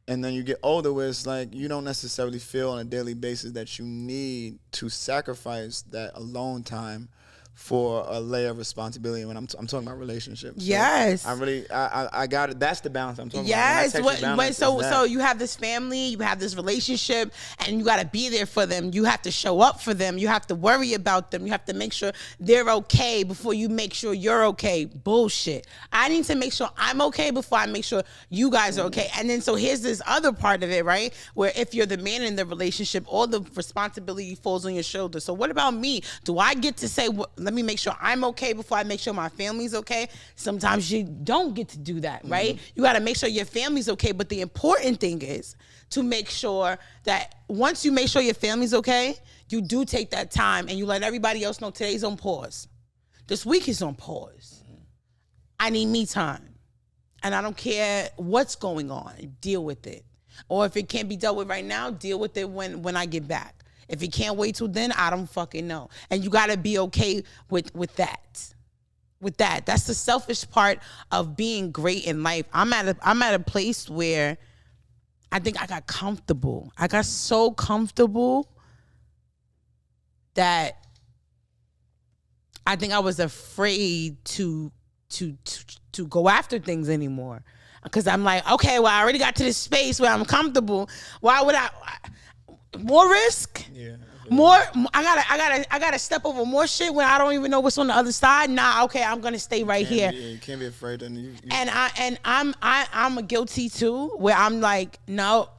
And then you get older where it's like you don't necessarily feel on a daily basis that you need to sacrifice that alone time for a layer of responsibility. When I'm talking about relationships. Yes. So I got it. That's the balance I'm talking about. Yes. So you have this family, you have this relationship, and you got to be there for them. You have to show up for them. You have to worry about them. You have to make sure they're okay before you make sure you're okay. Bullshit. I need to make sure I'm okay before I make sure you guys are okay. And then so here's this other part of it, right? Where if you're the man in the relationship, all the responsibility falls on your shoulders. So what about me? Do I get to say, let me make sure I'm okay before I make sure my family's okay? Sometimes you don't get to do that, right? You got to make sure your family's okay. But the important thing is to make sure that once you make sure your family's okay, you do take that time and you let everybody else know today's on pause. This week is on pause. I need me time. And I don't care what's going on. Deal with it. Or if it can't be dealt with right now, deal with it when I get back. If you can't wait till then, I don't fucking know. And you got to be okay with that. With that. That's the selfish part of being great in life. I'm at a place where I think I got comfortable. I got so comfortable that I think I was afraid to go after things anymore. Because I'm like, okay, well, I already got to this space where I'm comfortable. Why would I more risk? Yeah. More, I gotta step over more shit when I don't even know what's on the other side. Nah, okay, I'm gonna stay right here. You can't be afraid. And I'm a guilty too, where I'm like, nope.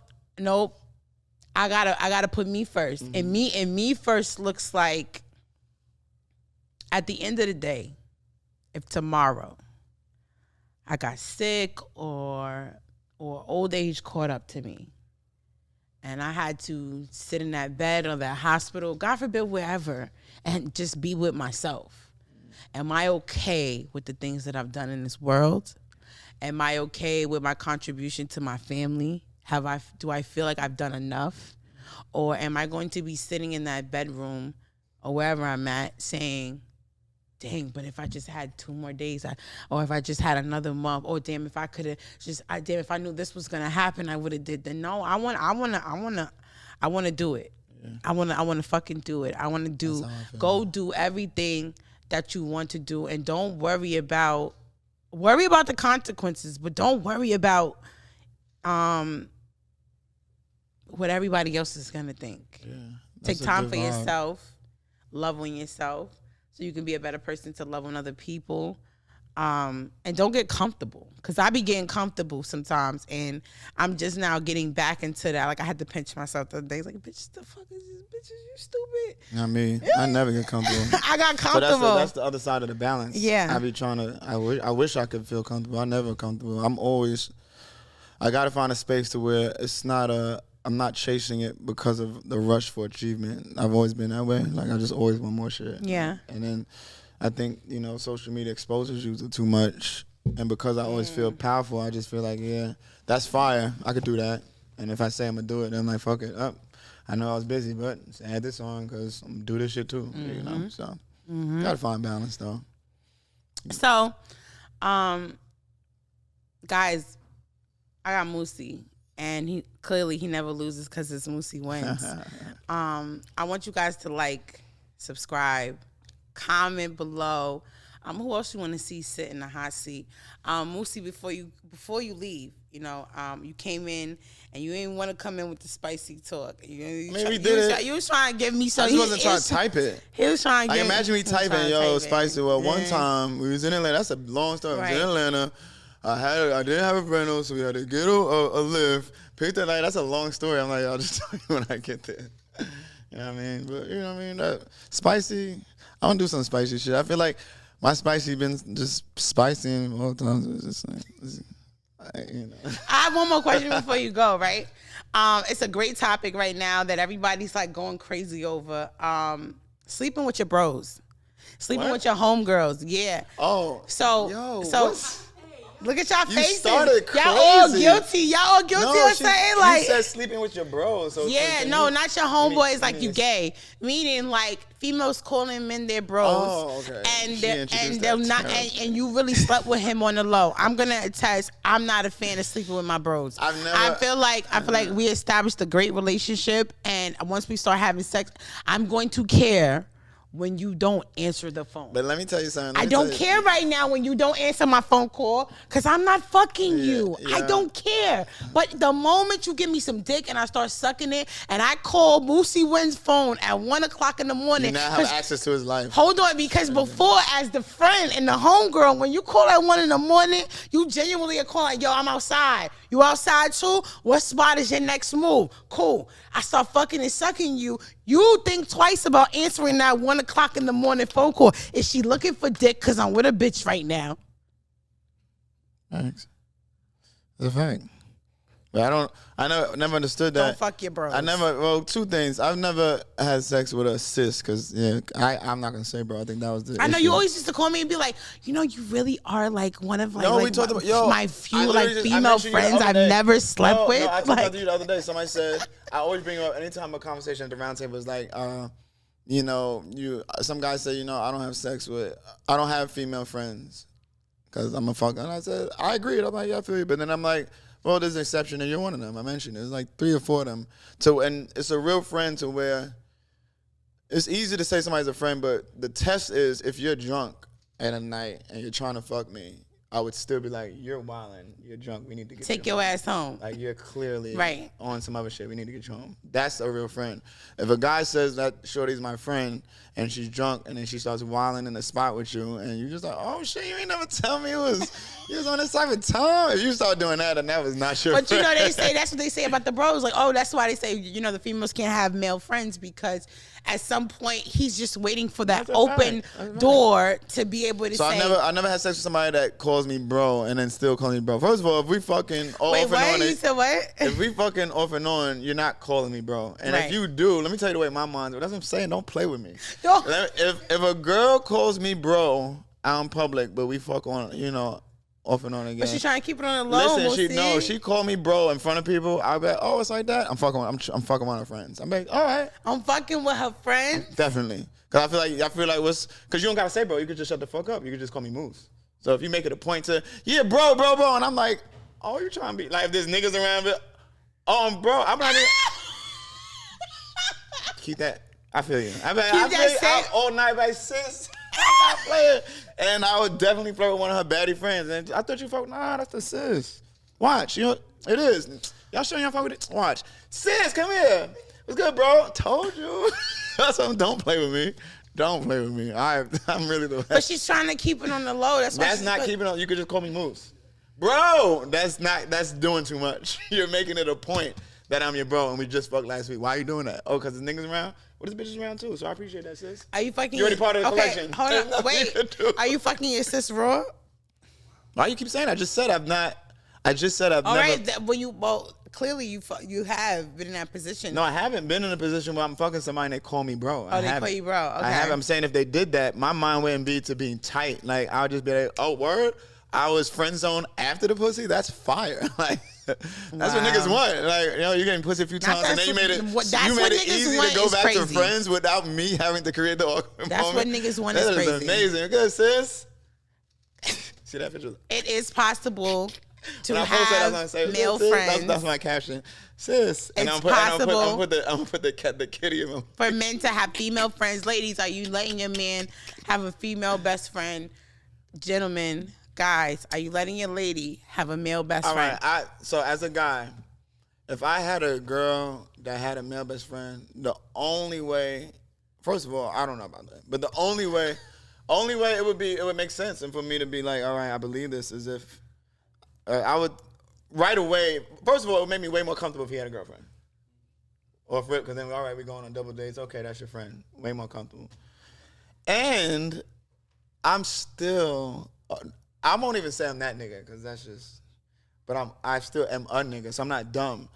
I gotta put me first, and me first looks like, at the end of the day, if tomorrow I got sick or old age caught up to me, and I had to sit in that bed or that hospital, God forbid, wherever, and just be with myself. Am I okay with the things that I've done in this world? Am I okay with my contribution to my family? Do I feel like I've done enough? Or am I going to be sitting in that bedroom or wherever I'm at saying, dang, but if I just had 2 more days, or if I just had another month, or damn, if I could have damn, if I knew this was gonna happen, I would have did that. No, I want to do it. Yeah. I want to fucking do it. I want to go do everything that you want to do, and don't worry about the consequences, but don't worry about what everybody else is gonna think. Yeah, take time for yourself, love on yourself, so you can be a better person to love on other people. And don't get comfortable, because I be getting comfortable sometimes, and I'm just now getting back into that. Like, I had to pinch myself the other day. Like, bitch, the fuck is this? Bitch, you stupid. Not me. I never get comfortable. I got comfortable. So that's the other side of the balance. Yeah. I be trying to, I wish I could feel comfortable. I'm never comfortable. I got to find a space to where I'm not chasing it because of the rush for achievement. I've always been that way. Like, I just always want more shit. Yeah. And then I think, social media exposes you to too much. And because I always feel powerful, I just feel like, yeah, that's fire. I could do that. And if I say I'm going to do it, then I'm like, fuck it up. I know I was busy, but add this on because I'm going to do this shit too. So got to find balance, though. So, guys, I got Moosie. And he never loses because it's Moosiewins. I want you guys to subscribe, comment below. Who else you want to see sit in the hot seat? Moosie, before you leave, you came in and you didn't want to come in with the spicy talk. You was trying to give me some. I just wasn't trying to type it. He was trying to. Imagine me typing, yo, spicy. Well, one time we was in Atlanta. That's a long story. Right. I was in Atlanta. I didn't have a rental, so we had to get a lift. Picked that night. That's a long story. I'm like, I'll just tell you when I get there. You know what I mean? But you know what I mean? Spicy. I want to do some spicy shit. I feel like my spicy been just spicy all the time. It's just I have one more question before you go, right? It's a great topic right now that everybody's going crazy over. Sleeping with your bros. Sleeping with your homegirls. Yeah. Oh. Look at y'all faces. Started crazy. Y'all all guilty. Of saying you said sleeping with your bros. So not your homeboys. You gay. Meaning females calling men their bros. Oh, okay. And they're not. And you really slept with him on the low. I'm gonna attest. I'm not a fan of sleeping with my bros. I feel like we established a great relationship, and once we start having sex, I'm going to care when you don't answer the phone. But let me tell you something. I don't care right now when you don't answer my phone call, because I'm not fucking you. Yeah. I don't care. But the moment you give me some dick and I start sucking it, and I call Moosiewins' phone at 1 o'clock in the morning. You now have access to his life. Hold on, because before, as the friend and the homegirl, when you call at 1 in the morning, you genuinely are calling, yo, I'm outside. You outside too? What spot is your next move? Cool. I start fucking and sucking you. You think twice about answering that 1 o'clock in the morning phone call. Is she looking for dick? Because I'm with a bitch right now. Thanks. That's a fact. But I never understood that. Don't fuck your bros. Two things. I've never had sex with a sis because, I'm not going to say, bro. I think that was the I know issue. you always used to call me and be like, you really are one of we talked about, my few female friends I've never slept with. No, I talked to you the other day. Somebody said, I always bring up, anytime a conversation at the round table is some guys say, I don't have female friends because I'm a fucker. And I said, I agree. I'm like, yeah, I feel you. But then I'm like, Well, there's an exception, and you're one of them. I mentioned there's like 3 or 4 of them. And it's a real friend to where it's easy to say somebody's a friend, but the test is if you're drunk at a night and you're trying to fuck me, I would still be like, you're wildin', you're drunk, we need to get Take your ass home. Like, you're clearly right on some other shit, we need to get you home. That's a real friend. If a guy says that shorty's my friend and she's drunk and then she starts wilding in the spot with you and you just like, oh shit, you ain't never tell me you was on this type of time. If you start doing that and that was not your friend. But you know, they say, that's what they say about the bros. Like, oh, that's why they say, you know, the females can't have male friends because at some point he's just waiting for that open door to be able to say. So I never had sex with somebody that calls me bro and then still calls me bro. First of all, if we fucking off and on, you said what? If we fucking off and on, you're not calling me bro. And if you do, let me tell you the way my mind's. That's what I'm saying. Don't play with me. If a girl calls me bro out in public, but we fuck on, you know, off and on again. But she's trying to keep it on the low. Listen, she called me bro in front of people. I'll be like, oh, it's like that. I'm fucking with her friends. I'm like, all right. I'm fucking with her friends. Definitely, cause I feel like cause you don't gotta say bro. You could just shut the fuck up. You could just call me Moose. So if you make it a point to, yeah, bro, and I'm like, oh, you trying to be like if there's niggas around, but bro, I'm not even. Keep that. I feel you. I feel you out all night by sis. I'm not playing. And I would definitely flirt with one of her baddie friends. And I thought you fuck. Nah, that's the sis. Watch. You know, it is. Y'all sure y'all fuck with it? Watch. Sis, come here. What's good, bro? Told you. That's something. Don't play with me. Don't play with me. I'm really the best. But she's trying to keep it on the low. That's not keeping on. You could just call me Moose. Bro, that's doing too much. You're making it a point that I'm your bro and we just fucked last week. Why are you doing that? Oh, because the niggas around? Well, this bitch is around too, so I appreciate that, sis. Are you fucking? You're already part of the collection. Hold on, wait. Are you fucking your sis raw? Why you keep saying that? I just said I've never. All right, clearly you have been in that position. No, I haven't been in a position where I'm fucking somebody and they call me bro. Oh, they call you bro. Okay. I have. I'm saying if they did that, my mind wouldn't be to being tight. Like I would just be like, oh, word. I was friend zoned after the pussy. That's fire. Like that's what niggas want. Like you know, you're getting pussy a few times, and then you made it easy to go back to friends without me having to create the awkward That's moment. what niggas want. Is crazy. That is amazing. Good, sis. See that picture? It is possible to have male friends. That's my caption, sis. And I'm gonna put the kitty in for men to have female friends. Ladies, are you letting your man have a female best friend? Gentlemen, guys, are you letting your lady have a male best friend? All right. So as a guy, if I had a girl that had a male best friend, the only way, first of all, I don't know about that, but the only way it would make sense, and for me to be like, all right, I believe this, is if I would right away. First of all, it would make me way more comfortable if he had a girlfriend, or if because then all right, we're going on double dates. Okay, that's your friend. Way more comfortable, and I'm still. I won't even say I'm that nigga because that's just, but I still am a nigga, so I'm not dumb.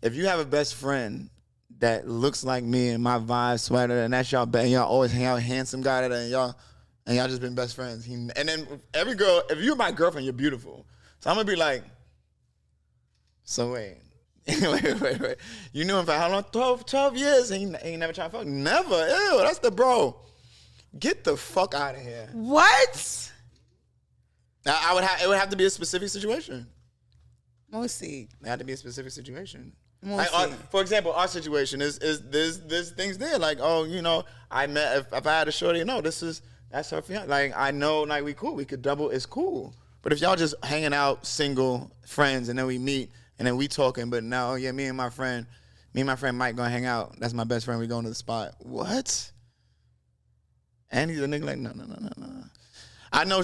If you have a best friend that looks like me and my vibe sweater, and that's y'all, and y'all always hang out with handsome guy, and y'all just been best friends. And then every girl, if you're my girlfriend, you're beautiful. So I'm gonna be like, so wait. wait. You knew him for how long? 12 years, and he ain't never tried to fuck? Never. Ew, that's the bro. Get the fuck out of here. What? It would have to be a specific situation. Moosey. It had to be a specific situation. Like, for example, our situation is there's things there like, oh, you know, I met if I had a shorty, no, that's her fiance. Like I know, like we cool, we could double, it's cool. But if y'all just hanging out single friends and then we meet and then we talking, but now, oh yeah, me and my friend Mike gonna hang out. That's my best friend. We going to the spot. What? And he's a nigga like no. I know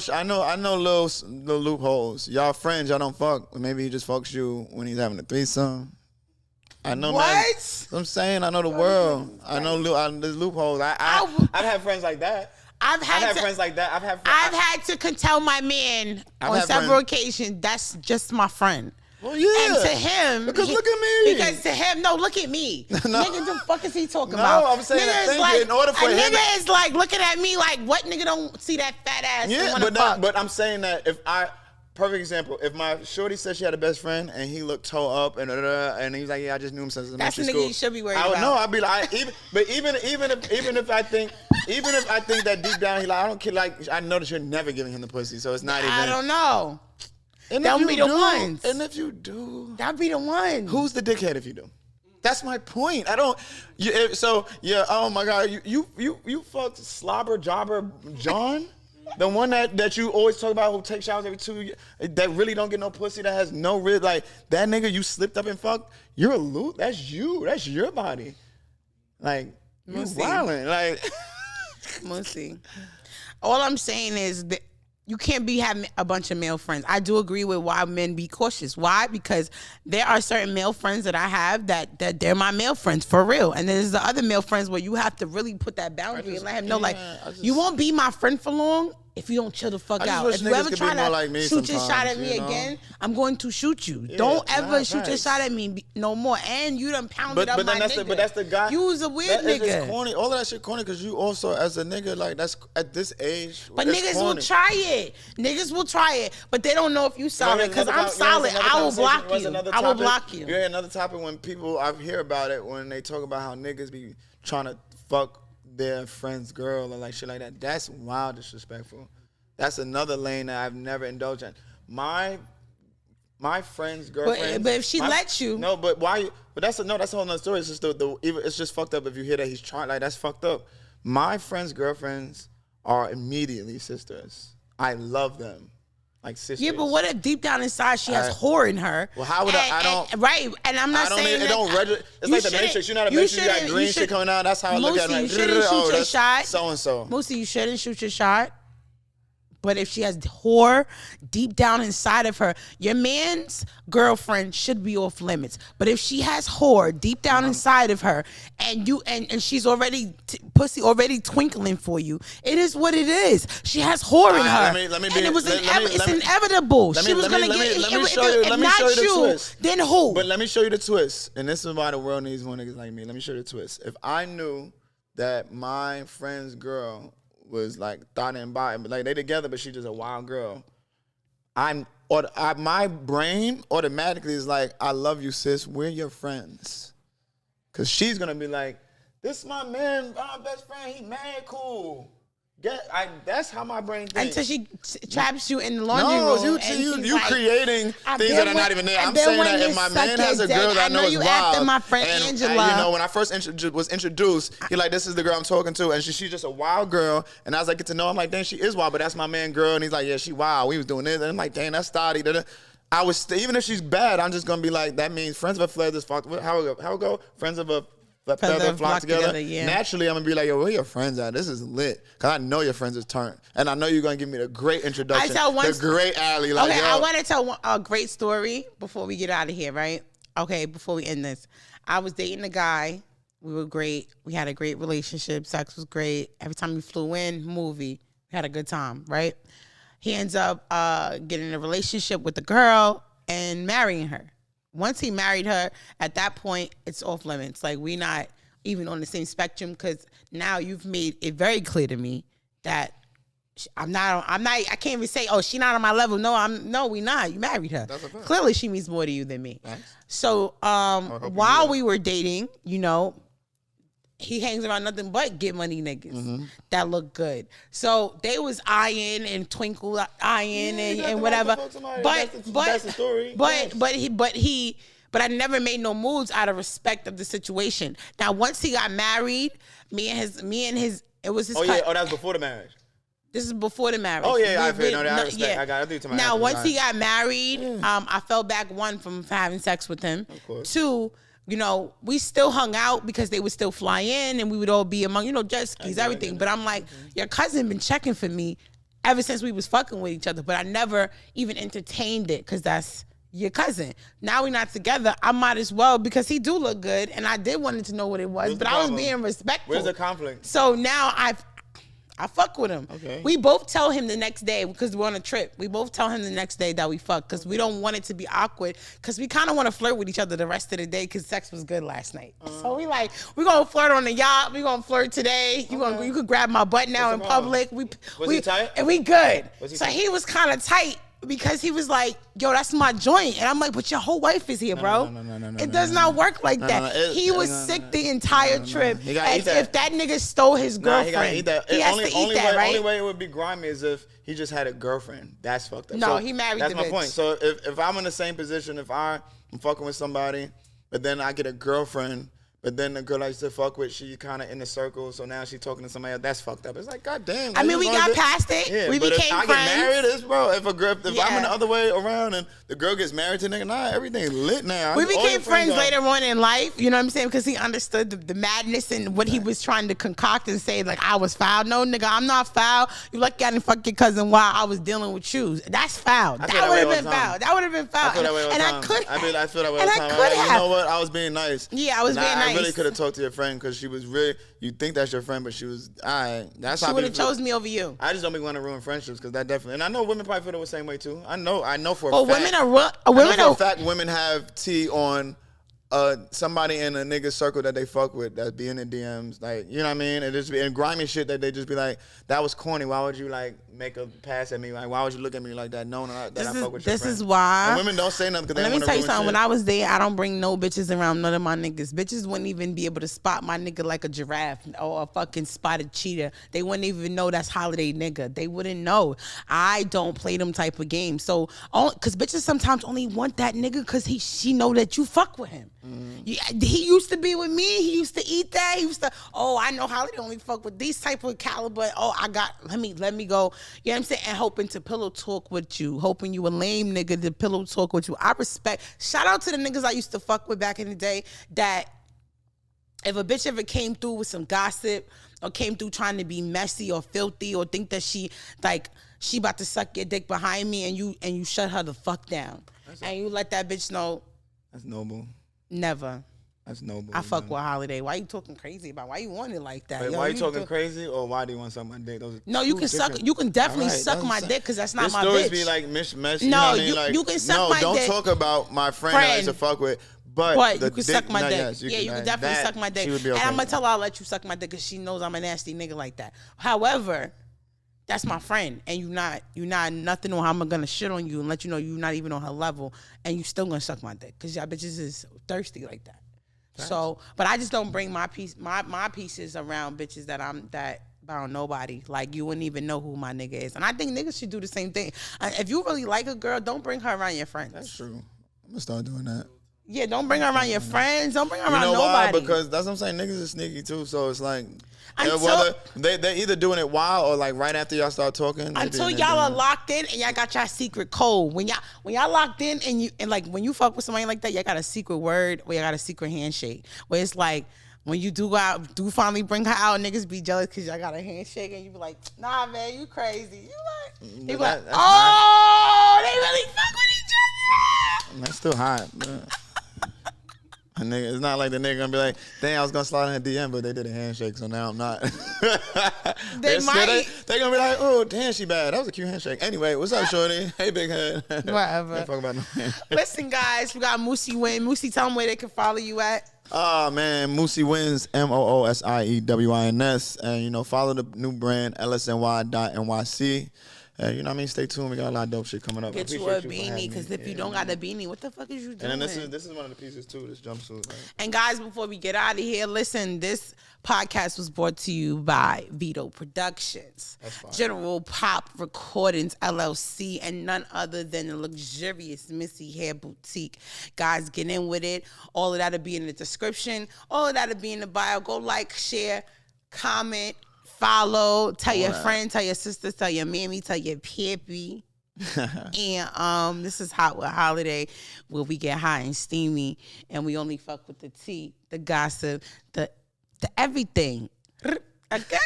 little loopholes. Y'all friends, y'all don't fuck. Maybe he just fucks you when he's having a threesome. I know, what? Man. I'm saying I know the world. I know there's loopholes. I've had friends like that. I've had friends like that. I've had to tell my man on several occasions, that's just my friend. Well, yeah. And to him, look at me. Because to him, no, look at me. No. Nigga, the fuck is he talking about? No, I'm saying in order for him, nigga is like looking at me like, what nigga don't see that fat ass? Yeah, but I'm saying that perfect example. If my shorty said she had a best friend and he looked toe up and he was like, yeah, I just knew him since elementary school. That's the nigga you should be worried about. I'd be like, even if I think that deep down he like, I don't care, like I know that you're never giving him the pussy, so it's not even. I don't know. They'll be the ones. And if you do, that'll be the one. Who's the dickhead if you do? That's my point. I don't. Oh my God. You fucked Slobber Jobber John, the one that you always talk about who takes showers every 2 years, that really don't get no pussy, that has no rib, like that nigga you slipped up and fucked. You're a loot. That's you. That's your body. Like you wildin'. Like Moosie. All I'm saying is that you can't be having a bunch of male friends. I do agree with why men be cautious. Why? Because there are certain male friends that I have that they're my male friends for real. And then there's the other male friends where you have to really put that boundary and let him know, you won't be my friend for long if you don't chill the fuck out. If you ever try to shoot your shot at me again, I'm going to shoot you. Yeah, don't ever shoot your shot at me no more. And you done pounded up my nigga. But that's the guy. You was a weird nigga. It's corny. All of that shit corny because you also, as a nigga, like that's at this age. But niggas will try it. Niggas will try it. But they don't know if you solid. Because I'm solid. I will block you. I will block you. You hear another topic when people, I hear about it when they talk about how niggas be trying to fuck their friend's girl or like shit like that. That's wild disrespectful. That's another lane that I've never indulged in. My friend's girlfriend. But if she lets you. No, but why? But that's a whole nother story. It's just it's just fucked up if you hear that he's trying. Like that's fucked up. My friends' girlfriends are immediately sisters. I love them, like sisters. Yeah, but what if deep down inside she has whore in her? Well, how would I don't? Right, and I'm not saying it don't register. It's like the Matrix. You're not a Matrix. You got green shit coming out. That's how I look at it. Like, you shouldn't shoot your shot. So and so. Moosie, you shouldn't shoot your shot. But if she has whore deep down inside of her, your man's girlfriend should be off limits. But if she has whore deep down inside of her, and you and she's already pussy already twinkling for you, it is what it is. She has whore in her, and it was inevitable. She was gonna get. Let me show you the twist. Then who? But let me show you the twist. And this is why the world needs more niggas like me. Let me show you the twist. If I knew that my friend's girl was like thought and body, but like they together, but she just a wild girl. My brain automatically is like, I love you, sis. We're your friends, cause she's gonna be like, this is my man, my best friend. He mad cool. That's how my brain thinks. Until she traps you in the laundry room. No, you creating things that are not even there. I'm saying that if my man has a girl that I know is wild, after my friend Angela. When I first was introduced, he like, this is the girl I'm talking to, and she's just a wild girl. And as I get to know, I'm like, dang, she is wild, but that's my man girl. And he's like, yeah, she wild. We was doing this, and I'm like, dang, that's Stotty. I was even if she's bad, I'm just gonna be like, that means friends of a feather flock. How it go? Friends of a feather flock together. Yeah. Naturally, I'm gonna be like, yo, where your friends at? This is lit. Cause I know your friends is turned, and I know you're gonna give me the great introduction, the great alley. Like, okay, I want to tell a great story before we get out of here, right? Okay, before we end this, I was dating a guy. We were great. We had a great relationship. Sex was great. Every time we flew in, movie, we had a good time, right? He ends up getting in a relationship with the girl and marrying her. Once he married her, at that point, it's off limits. Like, we're not even on the same spectrum, because now you've made it very clear to me that I can't even say, oh, she not on my level. No, we not. You married her. Clearly, she means more to you than me. Nice. So, while we were dating, he hangs around nothing but get money niggas that look good. So they was eyeing and twinkle eyeing and whatever. That's the story. But I never made no moves out of respect of the situation. Now once he got married, me and his it was his that was before the marriage. This is before the marriage. Oh yeah, I respect. Yeah. I got it. Now once he got married, I fell back, one, from having sex with him. Of course. Two, we still hung out because they would still fly in and we would all be among, jet skis, everything. But I'm like, your cousin been checking for me ever since we was fucking with each other. But I never even entertained it because that's your cousin. Now we're not together. I might as well, because he do look good. And I did wanted to know what it was, but I was being respectful. Where's the conflict? So now I fuck with him. Okay. We both tell him the next day, because we're on a trip. We both tell him the next day that we fuck, because we don't want it to be awkward, because we kind of want to flirt with each other the rest of the day, because sex was good last night. So we're going to flirt on the yacht. We're going to flirt today. You could grab my butt now in public. Was he tight? And we good. So he was kind of tight because he was like, yo, that's my joint. And I'm like, but your whole wife is here, bro. No, it does not work like that. He was sick the entire trip. As if that nigga stole his girlfriend. He gotta eat that. He has to eat that, right? The only way it would be grimy is if he just had a girlfriend. That's fucked up. No, he married the bitch. That's my point. So if I'm in the same position, if I'm fucking with somebody, but then I get a girlfriend, but then the girl I used to fuck with, she kind of in the circle, so now she talking to somebody else. That's fucked up. It's like, goddamn. I mean, we got past it. Yeah, we became friends. If I get married, if I'm in the other way around and the girl gets married to the nigga, nah, everything's lit now. We became friends later on in life, you know what I'm saying? Because he understood the madness and what he was trying to concoct and say, like, I was foul. No, nigga, I'm not foul. You lucky I didn't fuck your cousin while I was dealing with you. That's foul. That would have been foul. That would have been foul. I feel that way all the time. I feel that way all the time. You know what? I was being nice. Yeah, I was being nice. I really could have talked to your friend because she was really, you think that's your friend, but she was, that's how she would have chose me over you. I just don't be wanting to ruin friendships because that definitely, and I know women probably feel the same way too. I know for a fact. Women have tea on somebody in a nigga circle that they fuck with that be in the DMs, like, you know what I mean? And just be and grimy shit that they just be like, that was corny. Why would you like make a pass at me? Like, why would you look at me like that? Knowing that I fuck with your friend. This is why. And women don't say nothing because they don't want to Let me tell you ruin something. shit. When I was there, I don't bring no bitches around none of my niggas. Bitches wouldn't even be able to spot my nigga like a giraffe or a fucking spotted cheetah. They wouldn't even know that's Holiday nigga. They wouldn't know. I don't play them type of games. So, because bitches sometimes only want that nigga because she know that you fuck with him. He used to be with me. He used to eat that. He used to, I know Holiday only fuck with these type of caliber. Let me go. You know what I'm saying? And hoping to pillow talk with you. Hoping you a lame nigga to pillow talk with you. I respect. Shout out to the niggas I used to fuck with back in the day that if a bitch ever came through with some gossip or came through trying to be messy or filthy or think that she about to suck your dick behind me and you shut her the fuck down. And you let that bitch know. That's noble. Never. That's noble. I fuck with Holiday. Why you talking crazy about? Why you want it like that? Wait, why you talking crazy, or why do you want to suck my dick? No, you can suck. You can definitely suck my dick because that's not my bitch. This stories be like mess. No, you know what I mean? you can suck my dick. No, don't talk about my friend that I used to fuck with. But you can suck my dick. Yes, you can definitely suck my dick. She would be okay. And I'm gonna tell her I'll let you suck my dick because she knows I'm a nasty nigga like that. However, that's my friend, and you not nothing on how I'm gonna shit on you and let you know you're not even on her level, and you still gonna suck my dick because y'all bitches is thirsty like that. So, but I just don't bring my pieces around bitches that around nobody. Like, you wouldn't even know who my nigga is. And I think niggas should do the same thing. If you really like a girl, don't bring her around your friends. That's true. I'm gonna start doing that. Yeah, don't bring her around your friends. Don't bring her around nobody. Why? Because that's what I'm saying. Niggas is sneaky too. So it's like, whether they're either doing it while or like right after y'all start talking. Until y'all are locked in and y'all got y'all secret code. When y'all locked in and like when you fuck with somebody like that, y'all got a secret word or y'all got a secret handshake. Where it's like when you do finally bring her out, niggas be jealous because y'all got a handshake and you be like, nah man, you crazy. You like, they be like, oh, they really fuck with each other. That's still hot. Nigga, it's not like the nigga gonna be like, dang, I was gonna slide in her DM, but they did a handshake, so now I'm not. They might. They gonna be like, oh, damn, she bad. That was a cute handshake. Anyway, what's up, shorty? Hey, big head. Whatever. Fuck about no Listen, guys, we got Moosiewins. Moosie, tell them where they can follow you at. Oh, man, Moosiewins, Moosiewins. And, follow the new brand, lsny.nyc. You know what I mean? Stay tuned. We got a lot of dope shit coming up. Get you a beanie, because if you don't got a beanie, what the fuck is you doing? And then this is one of the pieces too, this jumpsuit. Right? And guys, before we get out of here, listen, this podcast was brought to you by Vito Productions, General Pop Recordings, LLC, and none other than the luxurious Missy Hair Boutique. Guys, get in with it. All of that will be in the description. All of that will be in the bio. Go like, share, comment, follow, tell your friend, tell your sisters, tell your mammy, tell your pappy. And this is Hot Wit Holiday, where we get hot and steamy, and we only fuck with the tea, the gossip, the everything. Okay?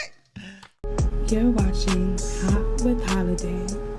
You're watching Hot Wit Holiday.